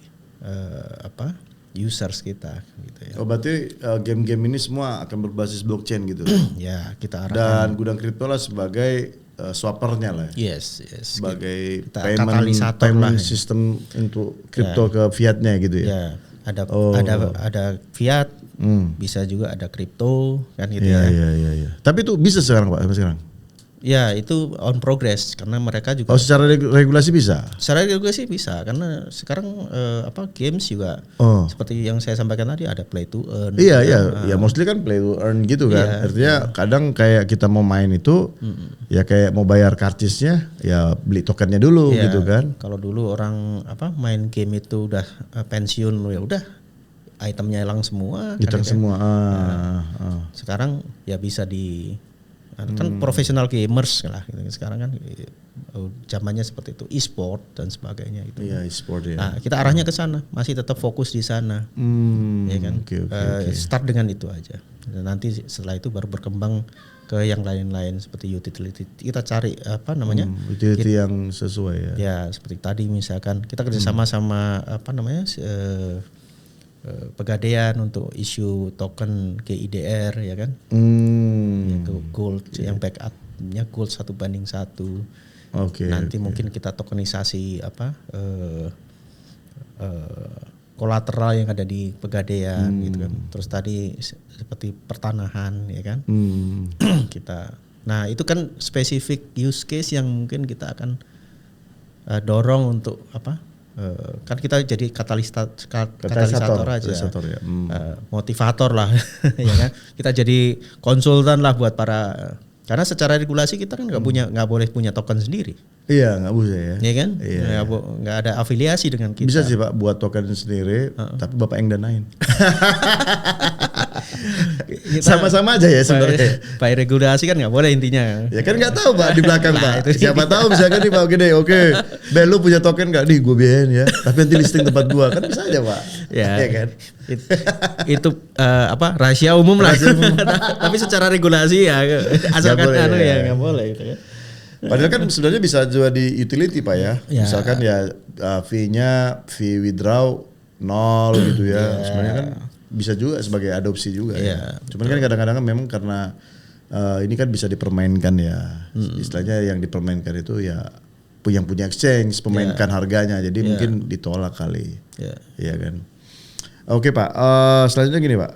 users kita gitu ya. Berarti game-game ini semua akan berbasis blockchain gitu. Ya, kita arahkan. Dan gudang kripto lah sebagai swappernya lah. Yes. Sebagai payment system untuk kripto ke fiatnya gitu ya. Ya, ada fiat, bisa juga ada kripto kan gitu ya. Iya. Tapi itu bisa sekarang Pak, sekarang? Ya itu on progress karena mereka juga. Secara regulasi bisa? Secara regulasi bisa karena sekarang games juga seperti yang saya sampaikan tadi ada play to earn. Iya. Ya mostly kan play to earn gitu kan. Artinya kadang kayak kita mau main itu ya kayak mau bayar karcisnya ya beli tokennya dulu gitu kan. Kalau dulu orang main game itu udah pensiun ya udah itemnya hilang semua. Hilang semua. Sekarang ya bisa kan profesional gamers lah gitu. Sekarang kan zamannya seperti itu, e-sport dan sebagainya itu. Iya, e-sport ya. Nah, kita arahnya ke sana, masih tetap fokus di sana. Ya kan. Okay. Start dengan itu aja. Dan nanti setelah itu baru berkembang ke yang lain-lain seperti utility. Kita cari utility yang sesuai ya. Ya, seperti tadi misalkan kita kerjasama sama Pegadaian untuk isu token GIDR ya kan, yaitu gold yang backupnya gold 1:1. Nanti mungkin kita tokenisasi kolateral yang ada di Pegadaian gitu kan. Terus tadi seperti pertanahan ya kan. Kita. Nah, itu kan spesifik use case yang mungkin kita akan dorong untuk apa? Kan kita jadi katalisator aja. Ya. Motivator lah ya kan. Kita jadi konsultan lah buat para, karena secara regulasi kita kan nggak boleh punya token sendiri. Iya, nggak boleh ya. Iya kan? Iya. Nggak ada afiliasi dengan kita. Bisa sih Pak buat token sendiri, tapi Bapak yang danain. Sama-sama aja ya sebenarnya. By regulasi kan nggak boleh intinya. Ya kan nggak tahu Pak di belakang Pak. Siapa tahu misalkan nih Pak gede, oke, Bel lu punya token nggak? Nih gue biayain ya. Tapi nanti listing tempat gua kan bisa aja Pak. Ya kan. Itu rahasia umum lah. Tapi secara regulasi ya asalkan nggak boleh gitu kan. Padahal kan sebenarnya bisa juga di utility Pak ya. Misalkan ya fee withdraw 0 gitu ya. Sebenarnya kan bisa juga sebagai adopsi juga ya. Cuman kan kadang-kadang kan memang karena ini kan bisa dipermainkan ya. Istilahnya yang dipermainkan itu ya yang punya exchange pemainkan harganya. Jadi mungkin ditolak kali. Iya kan. Oke Pak, selanjutnya gini Pak.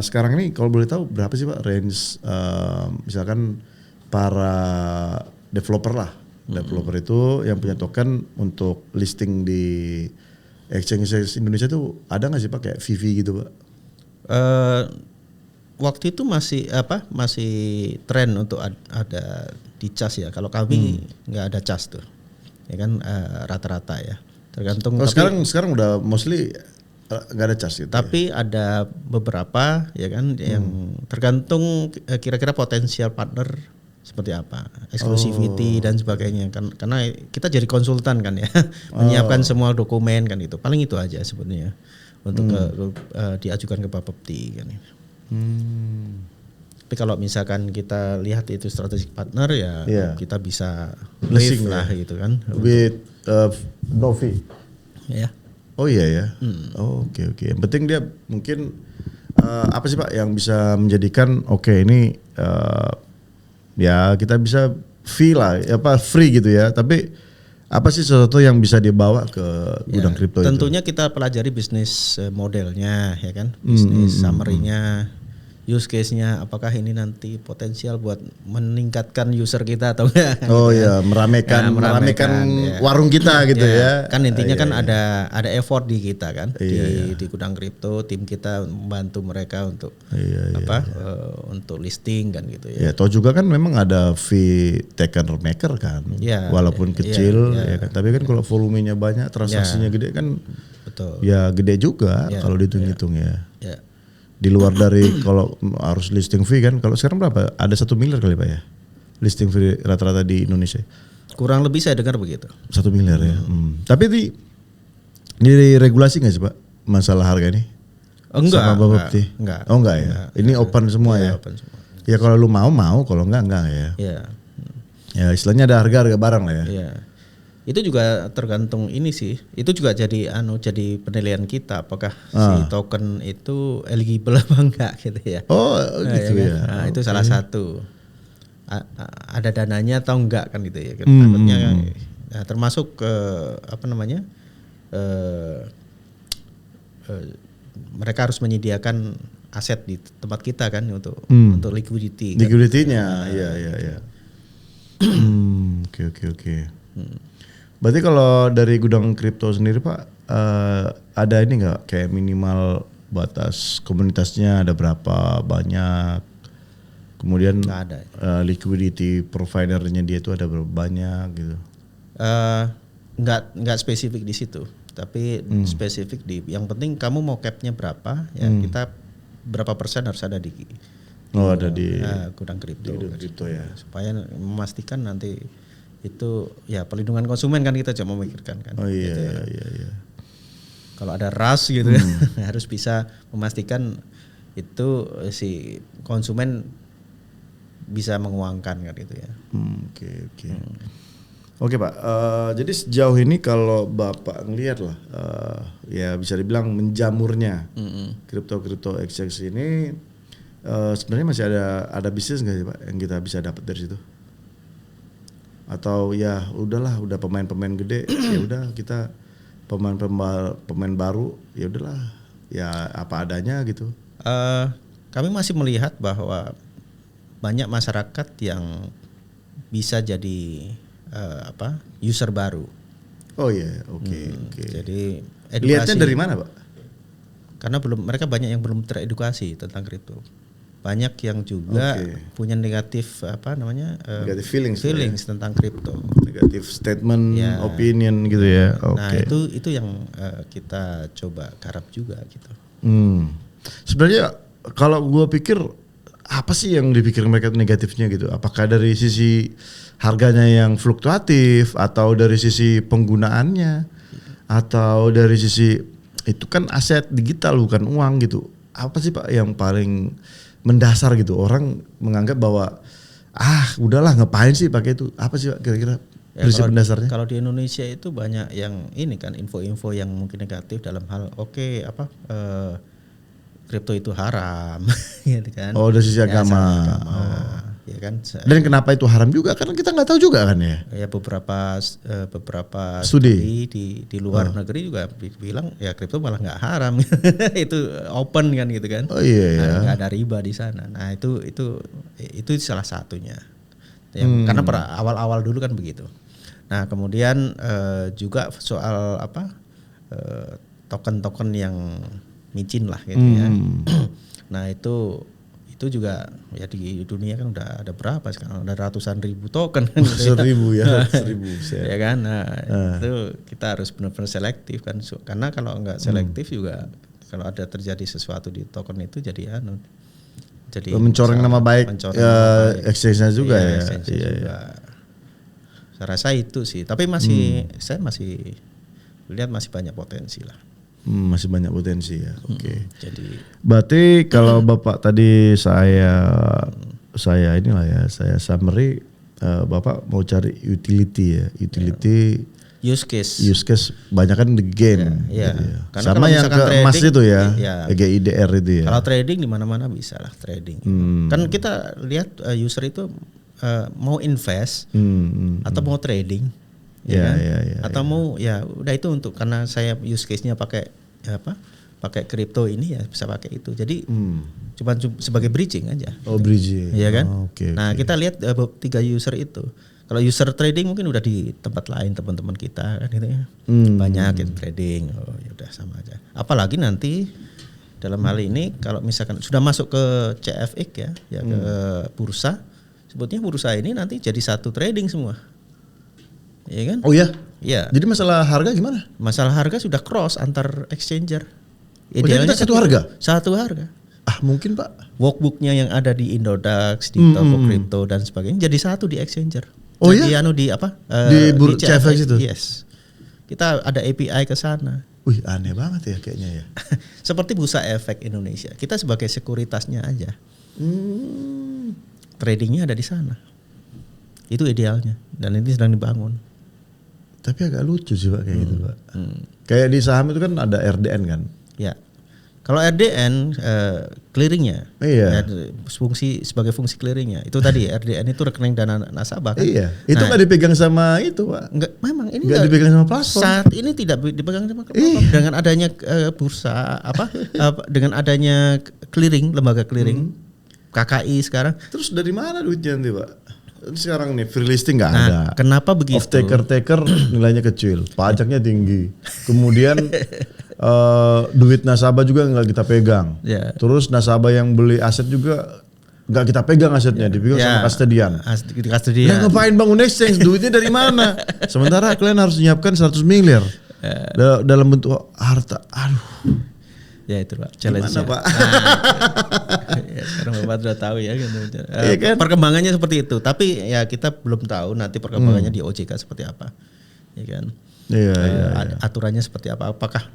Sekarang ini kalau boleh tahu berapa sih Pak range misalkan para developer lah. Developer itu yang punya token untuk listing di exchange Indonesia itu ada nggak sih Pak kayak VV gitu Pak? Waktu itu masih tren untuk ada di cas ya. Kalau kami nggak ada cas tuh, ya kan rata-rata ya. Tergantung. Sekarang udah mostly nggak ada cas gitu. Tapi ada beberapa ya kan yang tergantung kira-kira potensial partner seperti apa, exclusivity dan sebagainya kan, karena kita jadi konsultan kan ya, menyiapkan semua dokumen kan itu, paling itu aja sebenarnya untuk diajukan ke Bapepti kan. Tapi kalau misalkan kita lihat itu strategic partner ya kita bisa live lah gitu kan. With no fee. Ya. Oh iya ya. Oke. Yang penting dia mungkin apa sih Pak yang bisa menjadikan ini ya kita bisa fee lah, free gitu ya. Tapi apa sih sesuatu yang bisa dibawa ke gudang kripto itu? Tentunya kita pelajari bisnis modelnya ya kan, bisnis summary-nya, use case-nya, apakah ini nanti potensial buat meningkatkan user kita atau enggak? Meramaikan warung kita gitu ya. Kan intinya ada effort di kita kan, di gudang kripto, tim kita membantu mereka untuk untuk listing kan gitu ya. Toh juga kan memang ada fee taker maker kan, walaupun kecil ya kan. Tapi kan kalau volumenya banyak, transaksinya gede kan, betul. Ya gede juga kalau dihitung-hitung ya. Di luar dari kalau harus listing fee kan, kalau sekarang berapa? Ada 1 miliar kali Pak ya? Listing fee rata-rata di Indonesia. Kurang lebih saya dengar begitu. 1 miliar ya. Tapi di regulasi nggak sih Pak masalah harga ini? Enggak. Sama Bapepti? Enggak. Oh enggak ya? Ini open semua ya? Open semua. Ya kalau lu mau, kalau enggak ya? Iya. Ya istilahnya ada harga barang lah ya? Iya. Itu juga tergantung ini sih. Itu juga jadi jadi penilaian kita apakah si token itu eligible apa enggak gitu ya. Oh gitu ya. Nah, itu salah satu. Ada dananya atau enggak kan gitu ya. Takutnya termasuk mereka harus menyediakan aset di tempat kita kan untuk liquidity. Liquidity-nya. Iya. Oke. Berarti kalau dari gudang kripto sendiri Pak, ada ini nggak kayak minimal batas komunitasnya ada berapa banyak, kemudian ada. Liquidity providernya dia itu ada berapa banyak gitu? Nggak spesifik di situ, tapi spesifik di yang penting kamu mau capnya berapa ya, kita berapa persen harus ada di ada di gudang kripto. Ya. Supaya memastikan nanti itu ya perlindungan konsumen kan, kita cuma memikirkan kan. Iya. Kalau ada rush gitu harus bisa memastikan itu si konsumen bisa menguangkan kan gitu ya. Oke Pak, jadi sejauh ini kalau Bapak ngelihat lah, ya bisa dibilang menjamurnya kripto exchange ini, sebenarnya masih ada bisnis nggak sih Pak yang kita bisa dapat dari situ? Atau ya udahlah, udah pemain-pemain gede, ya udah kita pemain baru ya udahlah ya apa adanya gitu. Kami masih melihat bahwa banyak masyarakat yang bisa jadi user baru. Oh iya, oke. Jadi edukasi. Lihatnya dari mana, Pak? Karena mereka banyak yang belum teredukasi tentang kripto. Banyak yang juga punya negatif negatif feelings tentang kripto. Negatif statement, opinion gitu ya. Nah, itu yang kita coba garap juga gitu. Sebenarnya kalau gue pikir apa sih yang dipikir mereka negatifnya gitu? Apakah dari sisi harganya yang fluktuatif atau dari sisi penggunaannya atau dari sisi itu kan aset digital bukan uang gitu. Apa sih Pak yang paling mendasar gitu orang menganggap bahwa udahlah ngapain sih pakai itu? Apa sih Pak kira-kira prinsip mendasarnya? Kalau di Indonesia itu banyak yang ini kan info-info yang mungkin negatif dalam hal kripto itu haram gitu kan. Oh, dari sisi agama. Ya kan. Dan kenapa itu haram juga? Karena kita nggak tahu juga kan ya. Ya beberapa studi di luar negeri juga bilang ya kripto malah nggak haram. Itu open kan gitu kan. Oh iya. Nggak ada riba di sana. Nah itu salah satunya. Karena awal-awal dulu kan begitu. Nah kemudian juga soal token-token yang micin lah gitu ya. Nah itu juga ya di dunia kan udah ada berapa sekarang, ada ratusan ribu token kan gitu. 1000 ya. 1000 ya kan. Nah, itu kita harus benar-benar selektif kan. Karena kalau enggak selektif juga kalau ada terjadi sesuatu di token itu jadi mencoreng nama baik exchange-nya juga ya. Iya. Saya rasa itu sih. Tapi saya masih lihat masih banyak potensi lah. Masih banyak potensi ya. Oke. Jadi berarti kalau Bapak tadi saya summary, Bapak mau cari utility ya. Use case banyak kan di game. Ya. Gitu ya. Sama yang ke emas itu ya. EGIDR itu ya. Kalau trading di mana-mana bisa lah trading. Kan kita lihat user itu mau invest atau mau trading. Ya. Atau mau udah itu untuk karena saya use case-nya pakai kripto ini ya bisa pakai itu. Jadi cuma sebagai bridging aja. Oh, bridging. Iya kan? Nah, kita lihat 3 user itu. Kalau user trading mungkin udah di tempat lain teman-teman kita kan gitu ya. Banyak yang trading. Oh, ya udah sama aja. Apalagi nanti dalam hal ini kalau misalkan sudah masuk ke CFX ya ke bursa, sebutnya bursa ini nanti jadi satu trading semua. Iya kan? Oh ya? Iya. Jadi masalah harga gimana? Masalah harga sudah cross antar exchanger. Idealnya satu harga? Satu harga. Mungkin Pak. Workbooknya yang ada di Indodax, di Toko Kripto dan sebagainya jadi satu di exchanger. Oh jadi ya? Di CFX itu? Yes. Kita ada API ke sana. Wih, aneh banget ya kayaknya ya. Seperti Bursa Efek Indonesia. Kita sebagai sekuritasnya aja. Tradingnya ada di sana. Itu idealnya dan ini sedang dibangun. Tapi agak lucu sih Pak kayak gitu Pak. Kayak di saham itu kan ada RDN kan? Ya. Kalau RDN clearingnya, sebagai fungsi clearingnya itu tadi RDN itu rekening dana nasabah kan? Iya. Itu nggak dipegang sama itu Pak? Enggak, memang ini nggak dipegang sama platform. Saat ini tidak dipegang sama platform. Dengan adanya bursa dengan adanya clearing, lembaga clearing KKI sekarang. Terus dari mana duitnya nanti Pak? Sekarang nih free listing nggak ada. Kenapa begitu? Off taker nilainya kecil, pajaknya tinggi. Kemudian duit nasabah juga nggak kita pegang. Terus nasabah yang beli aset juga nggak kita pegang asetnya, dipegang sama custodian. Nah, ngapain bangun exchange? Duitnya dari mana? Sementara kalian harus menyiapkan 100 miliar dalam bentuk harta. Aduh. Ya itu Pak, challenge Gimana, Pak? Ya, sekarang Bapak sudah tahu ya gitu. Kan? Perkembangannya seperti itu, tapi ya kita belum tahu nanti perkembangannya di OJK seperti apa. Ya kan? Iya. Aturannya seperti apa? Apakah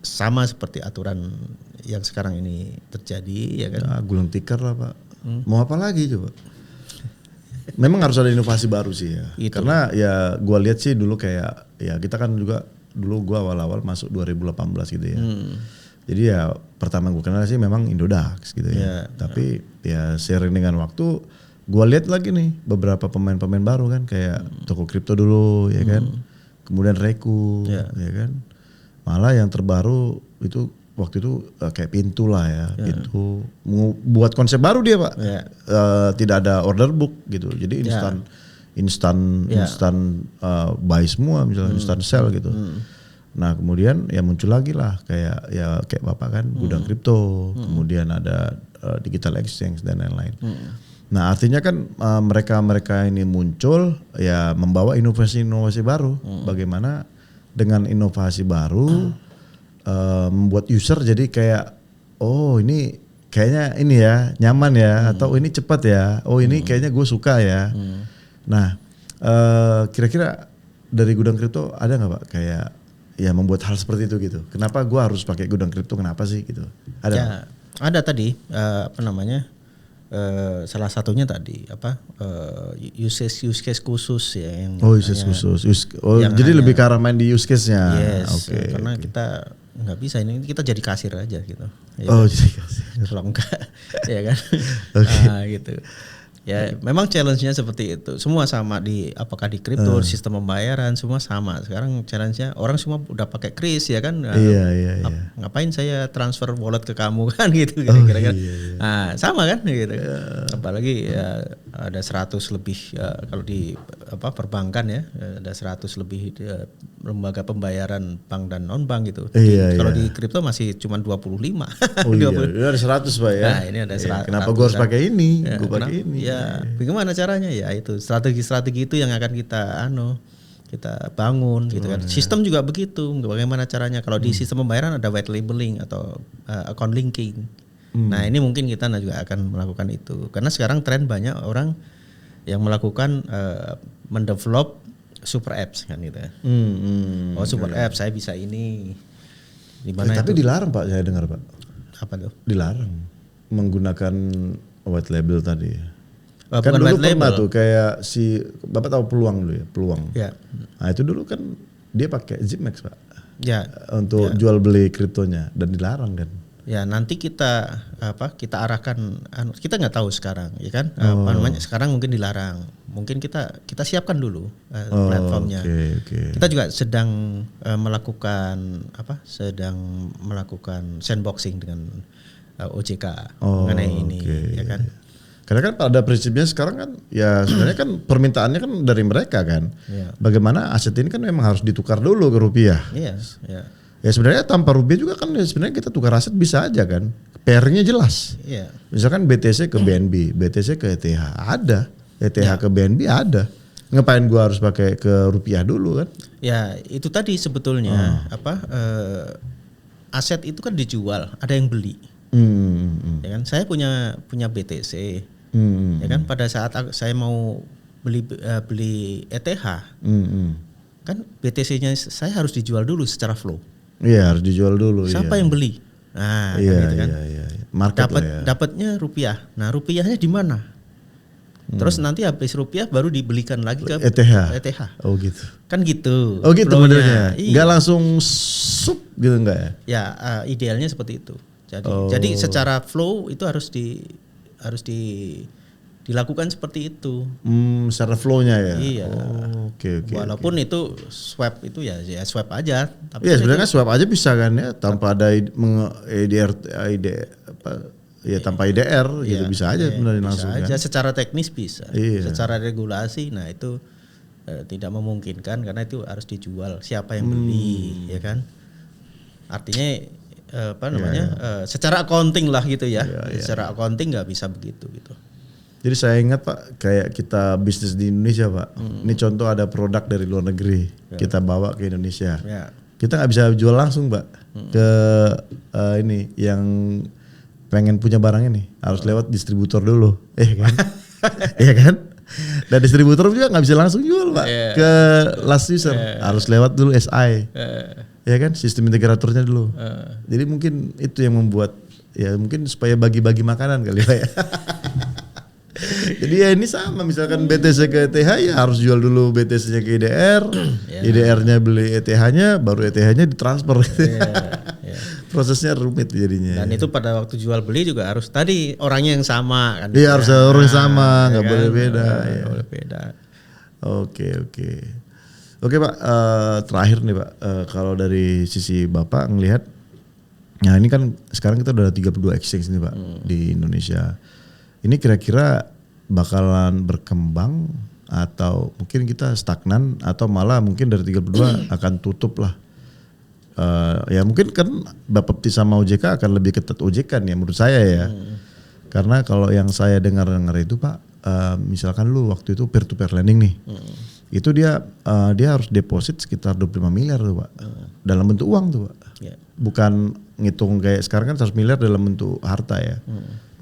sama seperti aturan yang sekarang ini terjadi ya kan? Gulung tikar lah Pak. Mau apa lagi coba? Memang harus ada inovasi baru sih ya. Itu. Karena ya gua lihat sih dulu kayak ya kita kan juga dulu gua awal-awal masuk 2018 gitu ya. Jadi ya pertama gue kenal sih memang Indodax gitu ya. Tapi ya seiring dengan waktu gue lihat lagi nih beberapa pemain-pemain baru kan kayak Toko Kripto dulu ya kan. kemudian Reku, ya kan. Malah yang terbaru itu waktu itu kayak Pintu lah ya, Pintu buat konsep baru dia Pak, tidak ada order book gitu, jadi instan buy semua misalnya instan sell gitu. Nah kemudian ya muncul lagi lah kayak Bapak kan gudang kripto, kemudian ada digital exchange dan lain-lain. Nah artinya kan mereka ini muncul ya membawa inovasi baru. Bagaimana dengan inovasi baru membuat user jadi kayak ini kayaknya ini ya nyaman ya, atau ini cepat ya, ini kayaknya gue suka ya. Nah kira-kira dari gudang kripto ada nggak Pak kayak ya membuat hal seperti itu gitu? Kenapa gue harus pakai gudang kripto? Kenapa sih gitu? Ada? Ya, ada tadi salah satunya tadi use case khusus ya yang use case khusus. Jadi lebih ke arah main di use case-nya. Yes, karena kita nggak bisa ini kita jadi kasir aja gitu. Ya jadi kasir. Kalau enggak ya kan. Gitu. Ya memang challenge-nya seperti itu. Semua sama apakah di kripto, sistem pembayaran semua sama. Sekarang challenge-nya orang semua udah pakai kris ya kan. Iya. Ngapain saya transfer wallet ke kamu kan gitu kira-kira. Nah, sama kan gitu. Apalagi ya ada 100 lebih kalau di perbankan ya, ada 100 lebih lembaga pembayaran bank dan non bank gitu. Kalau di kripto masih cuma 25. Iya, ada 100 Pak ya. Nah, ini ada 100. Kenapa gue harus pakai ini? Gue pakai ini. Ya, bagaimana caranya ya itu strategi itu yang akan kita bangun gitu kan. Sistem juga begitu. Bagaimana caranya kalau di sistem pembayaran ada white labeling atau account linking. Nah, ini mungkin kita juga akan melakukan itu. Karena sekarang tren banyak orang yang melakukan mendevelop super apps kan gitu. Super apps saya bisa ini. Tapi dilarang Pak, saya dengar Pak. Apa tuh? Dilarang menggunakan white label tadi. Kan dulu pernah tuh kayak Bapak tahu Peluang dulu ya, Peluang. Ya. Nah itu dulu kan dia pakai Zipmax Pak. Ya. Untuk jual beli kriptonya dan dilarang kan. Ya nanti kita arahkan, kita nggak tahu sekarang ya kan. Sekarang mungkin dilarang. Mungkin kita siapkan dulu platformnya. Okay. Kita juga sedang melakukan sandboxing dengan OJK mengenai ini ya kan. Karena kan pada prinsipnya sekarang kan ya sebenarnya kan permintaannya kan dari mereka kan. Bagaimana aset ini kan memang harus ditukar dulu ke rupiah. Iya. Ya sebenarnya tanpa rupiah juga kan sebenarnya kita tukar aset bisa aja kan. Pairnya jelas. Iya. Misalkan BTC ke BNB, BTC ke ETH ada, ETH ke BNB ada. Ngapain gua harus pakai ke rupiah dulu kan? Ya itu tadi sebetulnya aset itu kan dijual, ada yang beli. Ya kan, saya punya BTC. Ya kan, pada saat saya mau beli ETH, kan BTC-nya saya harus dijual dulu secara flow. Iya, harus dijual dulu. Siapa yang beli? Nah, kan gitu kan. Market dapatnya rupiah. Nah, rupiahnya di mana? Terus nanti habis rupiah baru dibelikan lagi ke ETH. Oh gitu. Kan gitu. Oh gitu modelnya. Enggak langsung sup gitu enggak ya? Ya, idealnya seperti itu. Jadi secara flow itu harus dilakukan seperti itu. Secara flow-nya ya. Iya. Oke. Walaupun itu swap itu ya swap aja. Tapi ya sebenarnya swap aja bisa kan ya tanpa ada tanpa IDR gitu bisa aja sebenarnya langsung kan. Bisa aja secara teknis bisa. Secara regulasi nah itu tidak memungkinkan karena itu harus dijual. Siapa yang beli ya kan? Artinya secara accounting lah gitu ya. Secara accounting nggak bisa begitu gitu. Jadi saya ingat Pak, kayak kita bisnis di Indonesia Pak. Ini contoh ada produk dari luar negeri, kita bawa ke Indonesia. Kita nggak bisa jual langsung Pak ke ini yang pengen punya barang ini, harus lewat distributor dulu, kan? Iya kan? Dan distributor juga nggak bisa langsung jual Pak ke last user, harus lewat dulu SI. Ya kan, sistem integratornya dulu. Jadi mungkin itu yang membuat ya mungkin supaya bagi-bagi makanan kali Pak ya. Jadi ya ini sama, misalkan BTC ke ETH ya harus jual dulu BTC-nya ke IDR, IDR-nya beli ETH-nya, baru ETH-nya ditransfer. Prosesnya rumit jadinya. Dan itu pada waktu jual beli juga harus tadi orangnya yang sama kan. Iya harus orang yang sama, nggak boleh beda. Nggak boleh beda. Oke. Oke Pak, terakhir nih Pak, kalau dari sisi Bapak ngelihat, nah ini kan sekarang kita udah ada 32 exchange nih Pak di Indonesia. Ini kira-kira bakalan berkembang atau mungkin kita stagnan atau malah mungkin dari 32 akan tutup lah. Ya mungkin kan Bapepti sama OJK akan lebih ketat OJK nih menurut saya ya. Karena kalau yang saya dengar-dengar itu Pak, misalkan lu waktu itu peer to peer lending nih. Itu dia harus deposit sekitar 25 miliar tuh Pak. Dalam bentuk uang tuh Pak. Yeah. Bukan ngitung kayak sekarang kan 100 miliar dalam bentuk harta ya.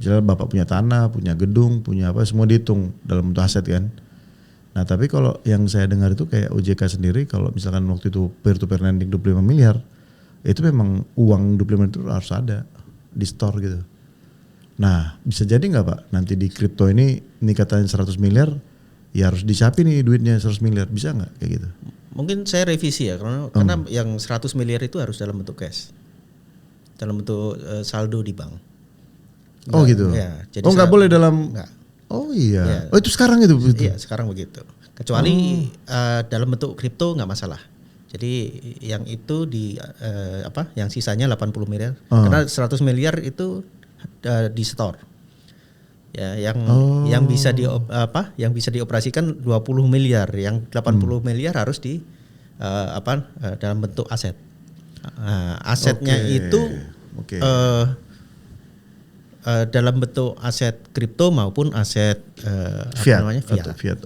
Misalnya Bapak punya tanah, punya gedung, punya apa semua dihitung dalam bentuk aset kan. Nah tapi kalau yang saya dengar itu kayak OJK sendiri kalau misalkan waktu itu peer to peer lending 25 miliar. Itu memang uang 25 miliar itu harus ada di store gitu. Nah bisa jadi gak Pak nanti di kripto ini katanya 100 miliar. Ya harus disiapin nih duitnya 100 miliar, bisa nggak kayak gitu? Mungkin saya revisi ya, karena yang 100 miliar itu harus dalam bentuk cash, dalam bentuk saldo di bank. Nggak, oh gitu? Ya, jadi nggak boleh dalam? Nggak. Oh iya, ya. Oh itu sekarang itu? Iya sekarang begitu, kecuali dalam bentuk kripto nggak masalah. Jadi yang itu yang sisanya 80 miliar, karena 100 miliar itu di store. Ya, yang bisa yang bisa dioperasikan 20 miliar, yang 80 miliar harus dalam bentuk aset. Asetnya itu dalam bentuk aset kripto maupun aset fiat. Fiat.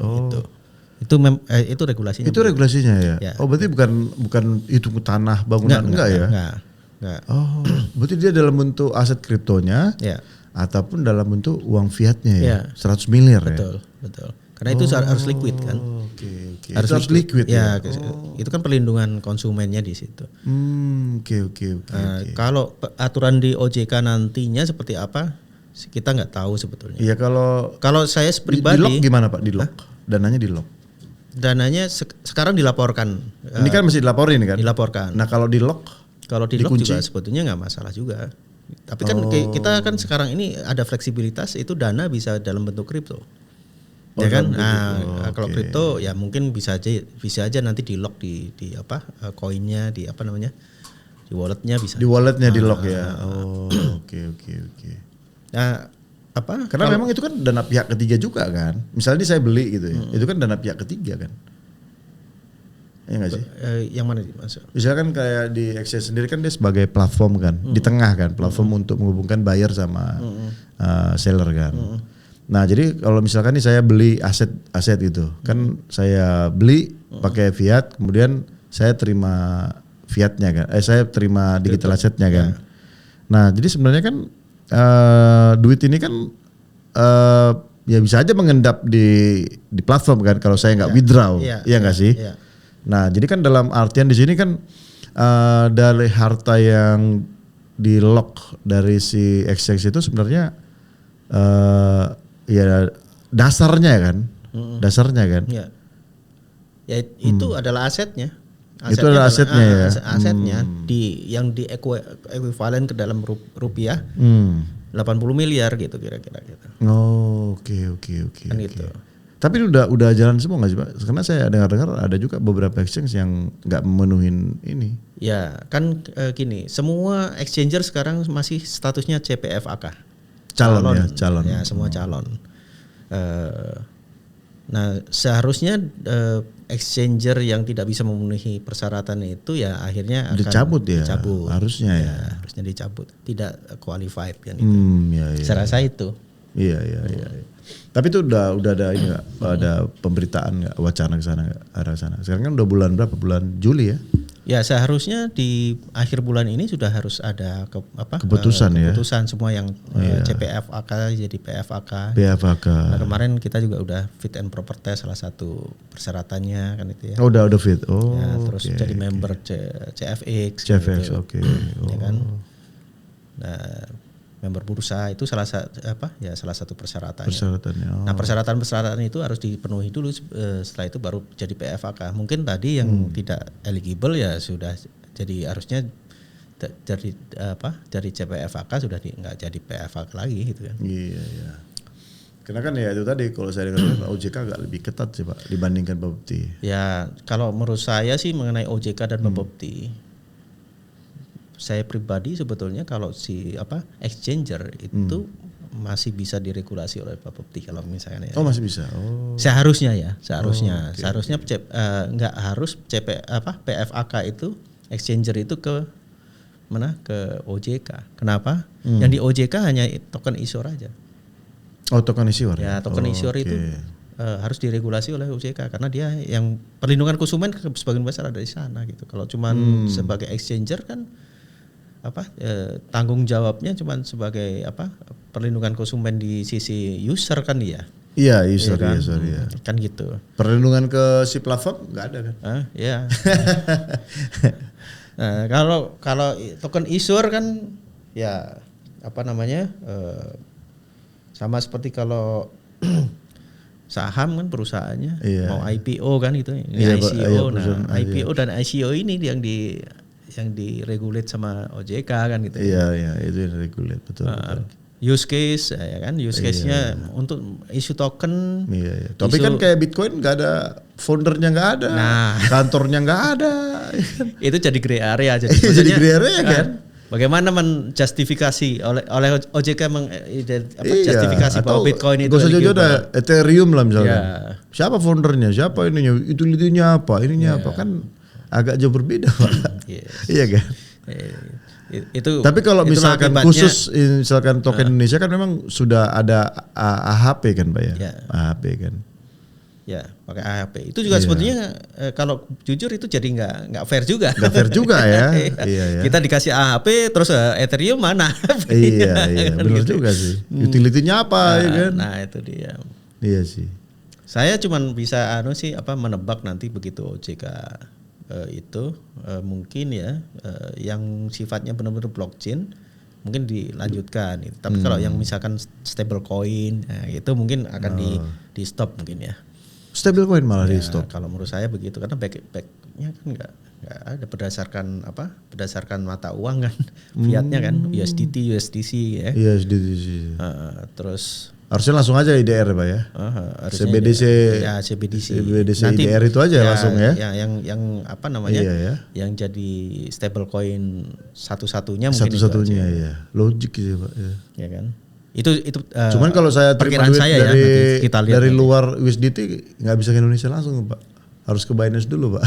Itu regulasinya. Itu regulasinya ya. Oh berarti bukan itu tanah bangunan enggak ya? Enggak. Oh berarti dia dalam bentuk aset kriptonya. Ya. Ataupun dalam bentuk uang fiatnya ya, 100 miliar betul, ya? Betul. Karena itu harus liquid kan. Oke. Harus liquid ya. Itu kan perlindungan konsumennya di situ. Oke. Kalau aturan di OJK nantinya seperti apa, kita nggak tahu sebetulnya. Iya kalau saya pribadi. Di lock gimana Pak? Di lock? Dananya di lock? Dananya sekarang dilaporkan. Ini kan masih dilaporin kan? Dilaporkan. Nah kalau di lock? Kalau di lock juga sebetulnya nggak masalah juga. Tapi kan kita kan sekarang ini ada fleksibilitas, itu dana bisa dalam bentuk kripto. Ya kan? Kalau kripto ya mungkin bisa aja nanti di lock di koinnya di di walletnya bisa. Di walletnya di lock ya. Oke. Nah karena memang itu kan dana pihak ketiga juga kan. Misalnya saya beli gitu ya, itu kan dana pihak ketiga kan. Iya nggak sih? Yang mana dimaksud? Misalkan kayak di exchange sendiri kan dia sebagai platform kan, di tengah kan, platform untuk menghubungkan buyer sama seller kan. Nah jadi kalau misalkan nih saya beli aset gitu, kan saya beli pakai fiat, kemudian saya terima fiatnya kan, saya terima digital asetnya kan. Nah jadi sebenarnya kan duit ini kan ya bisa aja mengendap di platform kan, kalau saya nggak withdraw, iya nggak sih? Nah, jadi kan dalam artian di sini kan dari harta yang di lock dari si exchange itu sebenarnya ya dasarnya kan, Ya itu adalah asetnya. Itu adalah asetnya ya. Asetnya yang di ekuivalen ke dalam rupiah 80 miliar gitu kira-kira gitu. Oke. Kan gitu. Tapi udah jalan semua nggak sih Pak? Karena saya dengar ada juga beberapa exchange yang nggak memenuhin ini. Ya kan gini, semua exchanger sekarang masih statusnya CPFAK. Calon. Ya semua calon. Nah seharusnya exchanger yang tidak bisa memenuhi persyaratan itu ya akhirnya akan dicabut. Harusnya harusnya dicabut, tidak qualified kan itu. Saya rasa itu. Iya. Tapi itu udah ada ini nggak? Ada pemberitaan nggak, wacana ke sana nggak, arah sana? Sekarang kan udah bulan berapa? Bulan Juli ya? Ya seharusnya di akhir bulan ini sudah harus ada keputusan semua yang CPFAK jadi PFAK. Nah kemarin kita juga udah fit and proper test, salah satu persyaratannya kan itu ya. Udah fit. Terus jadi member CFX. Gitu. Oke. Ya kan. Nah member bursa itu salah satu persyaratannya. Nah persyaratan itu harus dipenuhi dulu, setelah itu baru jadi PFAK. Mungkin tadi yang tidak eligible ya sudah jadi harusnya dari CPFAK sudah nggak jadi PFAK lagi gitu kan. Iya. Karena kan ya itu tadi kalau saya dengar OJK agak lebih ketat sih Pak dibandingkan Bapepti. Ya kalau menurut saya sih mengenai OJK dan Bapepti, saya pribadi sebetulnya kalau exchanger itu masih bisa diregulasi oleh Bapepti kalau misalnya. Oh masih bisa. Oh. Seharusnya seharusnya nggak harus PFAK itu exchanger itu ke mana ke OJK. Kenapa? Yang di OJK hanya token issuer aja. Oh token issuer. Ya token issuer itu harus diregulasi oleh OJK karena dia yang perlindungan konsumen sebagian besar ada di sana gitu. Kalau cuman sebagai exchanger kan tanggung jawabnya cuman sebagai perlindungan konsumen di sisi user kan dia. Iya user kan? Ya. Kan gitu. Perlindungan ke si platform nggak ada kan? Ya. Nah, kalau token issuer kan ya sama seperti kalau saham kan perusahaannya mau IPO kan gitu. Ini ICO. IPO dan ICO ini yang diregulate sama OJK kan gitu. Iya, itu yang regulate betul. Use case ya kan, use case-nya untuk isu token. Iya. Tapi kan kayak Bitcoin nggak ada foundernya, nggak ada, kantornya nggak ada. Itu jadi gray area jadi. Jadi gray area kan. Bagaimana menjustifikasi oleh OJK justifikasi bahwa Bitcoin itu ada Ethereum lah misalnya. Siapa foundernya, siapa ininya, utility-nya apa, ininya apa kan agak jauh berbeda Pak. Iya kan. Itu tapi kalau misalkan khusus misalkan token Indonesia kan memang sudah ada AHP kan Pak ya. AHP kan. Ya, pakai AHP. Itu juga sebetulnya kalau jujur itu jadi nggak fair juga. Nggak fair juga ya. Iya. Kita dikasih AHP terus Ethereum mana? Iya, benar juga sih. Utility-nya apa ya kan? Nah, itu dia. Iya sih. Saya cuman bisa menebak nanti begitu OJK itu mungkin yang sifatnya benar-benar blockchain mungkin dilanjutkan gitu. Tapi kalau yang misalkan stable coin itu mungkin akan di stop mungkin ya. Stable coin malah di stop. Kalau menurut saya begitu karena backnya kan nggak ada berdasarkan mata uang kan, fiatnya kan USDT, USDC ya. USDC. Terus harusnya langsung aja IDR Pak ya. CBDC. Ya CBDC. Nanti IDR itu aja langsung ya. Yang yang jadi stable coin satu-satunya mungkin satu-satunya ya. Logik sih Pak ya. Ya kan. Itu cuman kalau saya terima duit saya dari luar USDT nggak bisa ke Indonesia langsung Pak. Harus ke Binance dulu Pak.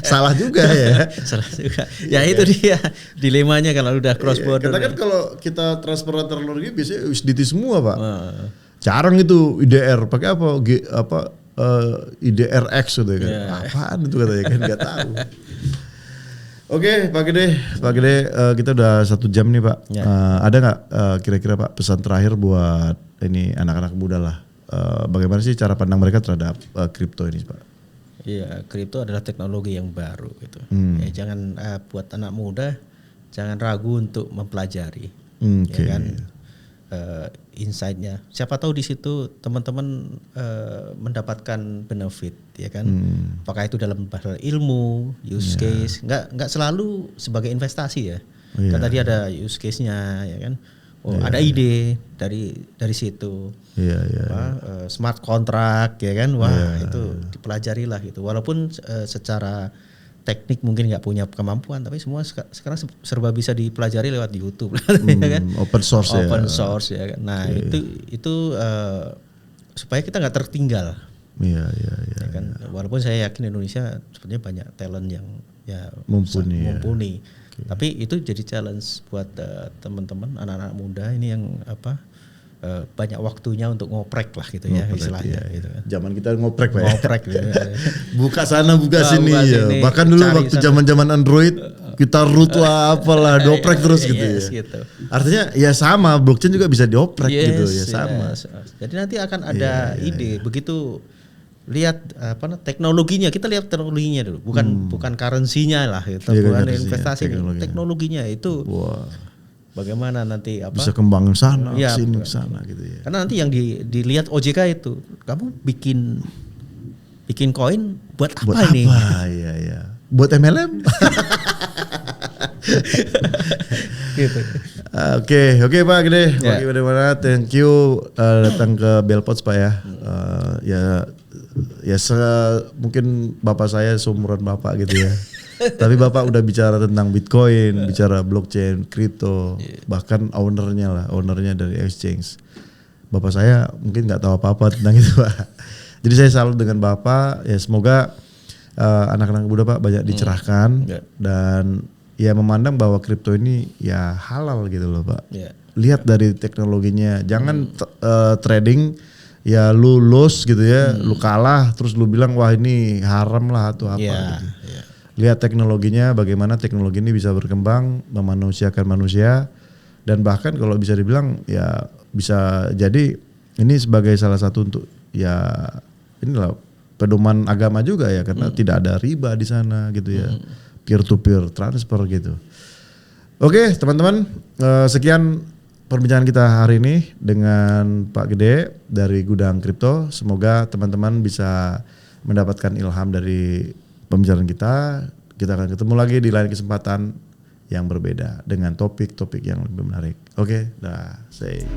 Salah juga ya. Salah juga. Ya itu dia dilemanya kalau udah cross border. Kita kan kalau kita transfer antar luar negeri biasanya USDT semua Pak. Jarang itu IDR pakai apa IDRX gitu kan. Apaan itu katanya kan nggak tahu. Oke, Pak Gede, kita udah 1 jam nih Pak. Ada nggak kira-kira Pak pesan terakhir buat ini anak-anak muda lah? Bagaimana sih cara pandang mereka terhadap kripto ini Pak? Iya, kripto adalah teknologi yang baru gitu. Jangan buat anak muda jangan ragu untuk mempelajari, ya kan? Insight-nya. Siapa tahu di situ teman-teman mendapatkan benefit, ya kan? Apakah itu dalam ilmu, use case, nggak selalu sebagai investasi ya. Kan tadi ada use case-nya, ya kan? Ada ide dari situ. Smart contract, ya kan? Wah, itu dipelajari lah gitu. Walaupun secara teknik mungkin nggak punya kemampuan, tapi semua sekarang serba bisa dipelajari lewat YouTube, ya kan? Open source ya kan. Nah itu supaya kita nggak tertinggal. Iya. Kan? Walaupun saya yakin Indonesia sebenarnya banyak talent yang mumpuni. Tapi itu jadi challenge buat teman-teman anak-anak muda ini yang banyak waktunya untuk ngoprek lah gitu ya istilahnya. Gitu kan. Zaman kita ngoprek Pak ya. Ngoprek gitu. Buka sana buka sini ya. Bahkan dulu waktu zaman Android kita root lah apalah dioprek terus gitu ya. Gitu. Artinya ya sama blockchain juga bisa dioprek gitu ya sama. Jadi nanti akan ada ide begitu lihat teknologinya, kita lihat teknologinya dulu, bukan currency-nya lah gitu, bukan investasi, teknologinya itu. Bagaimana nanti bisa kembang sana sini sana gitu ya. Karena nanti yang dilihat OJK itu, kamu bikin koin buat apa ini? Iya. Buat MLM. Gitu. Oke Pak Gede, bagaimana? Thank you datang ke Bellpots Pak ya. Mungkin bapak saya seumuran bapak gitu ya. Tapi bapak udah bicara tentang Bitcoin, bicara blockchain, kripto, bahkan ownernya dari exchange. Bapak saya mungkin nggak tahu apa-apa tentang itu Pak. Jadi saya salut dengan bapak. Ya semoga anak-anak muda Pak banyak dicerahkan dan ya memandang bahwa kripto ini ya halal gitu loh Pak. Lihat dari teknologinya, jangan trading ya lu lose gitu ya, lu kalah terus lu bilang wah ini haram lah atau apa gitu. Lihat teknologinya, bagaimana teknologi ini bisa berkembang, memanusiakan manusia dan bahkan kalau bisa dibilang ya bisa jadi ini sebagai salah satu untuk ya inilah pedoman agama juga ya karena tidak ada riba di sana gitu ya. Peer to peer transfer gitu. Oke teman-teman, sekian perbincangan kita hari ini dengan Pak Gede dari Gudang Kripto. Semoga teman-teman bisa mendapatkan ilham dari pembicaraan kita. Kita akan ketemu lagi di lain kesempatan yang berbeda dengan topik-topik yang lebih menarik. Oke, dah, say.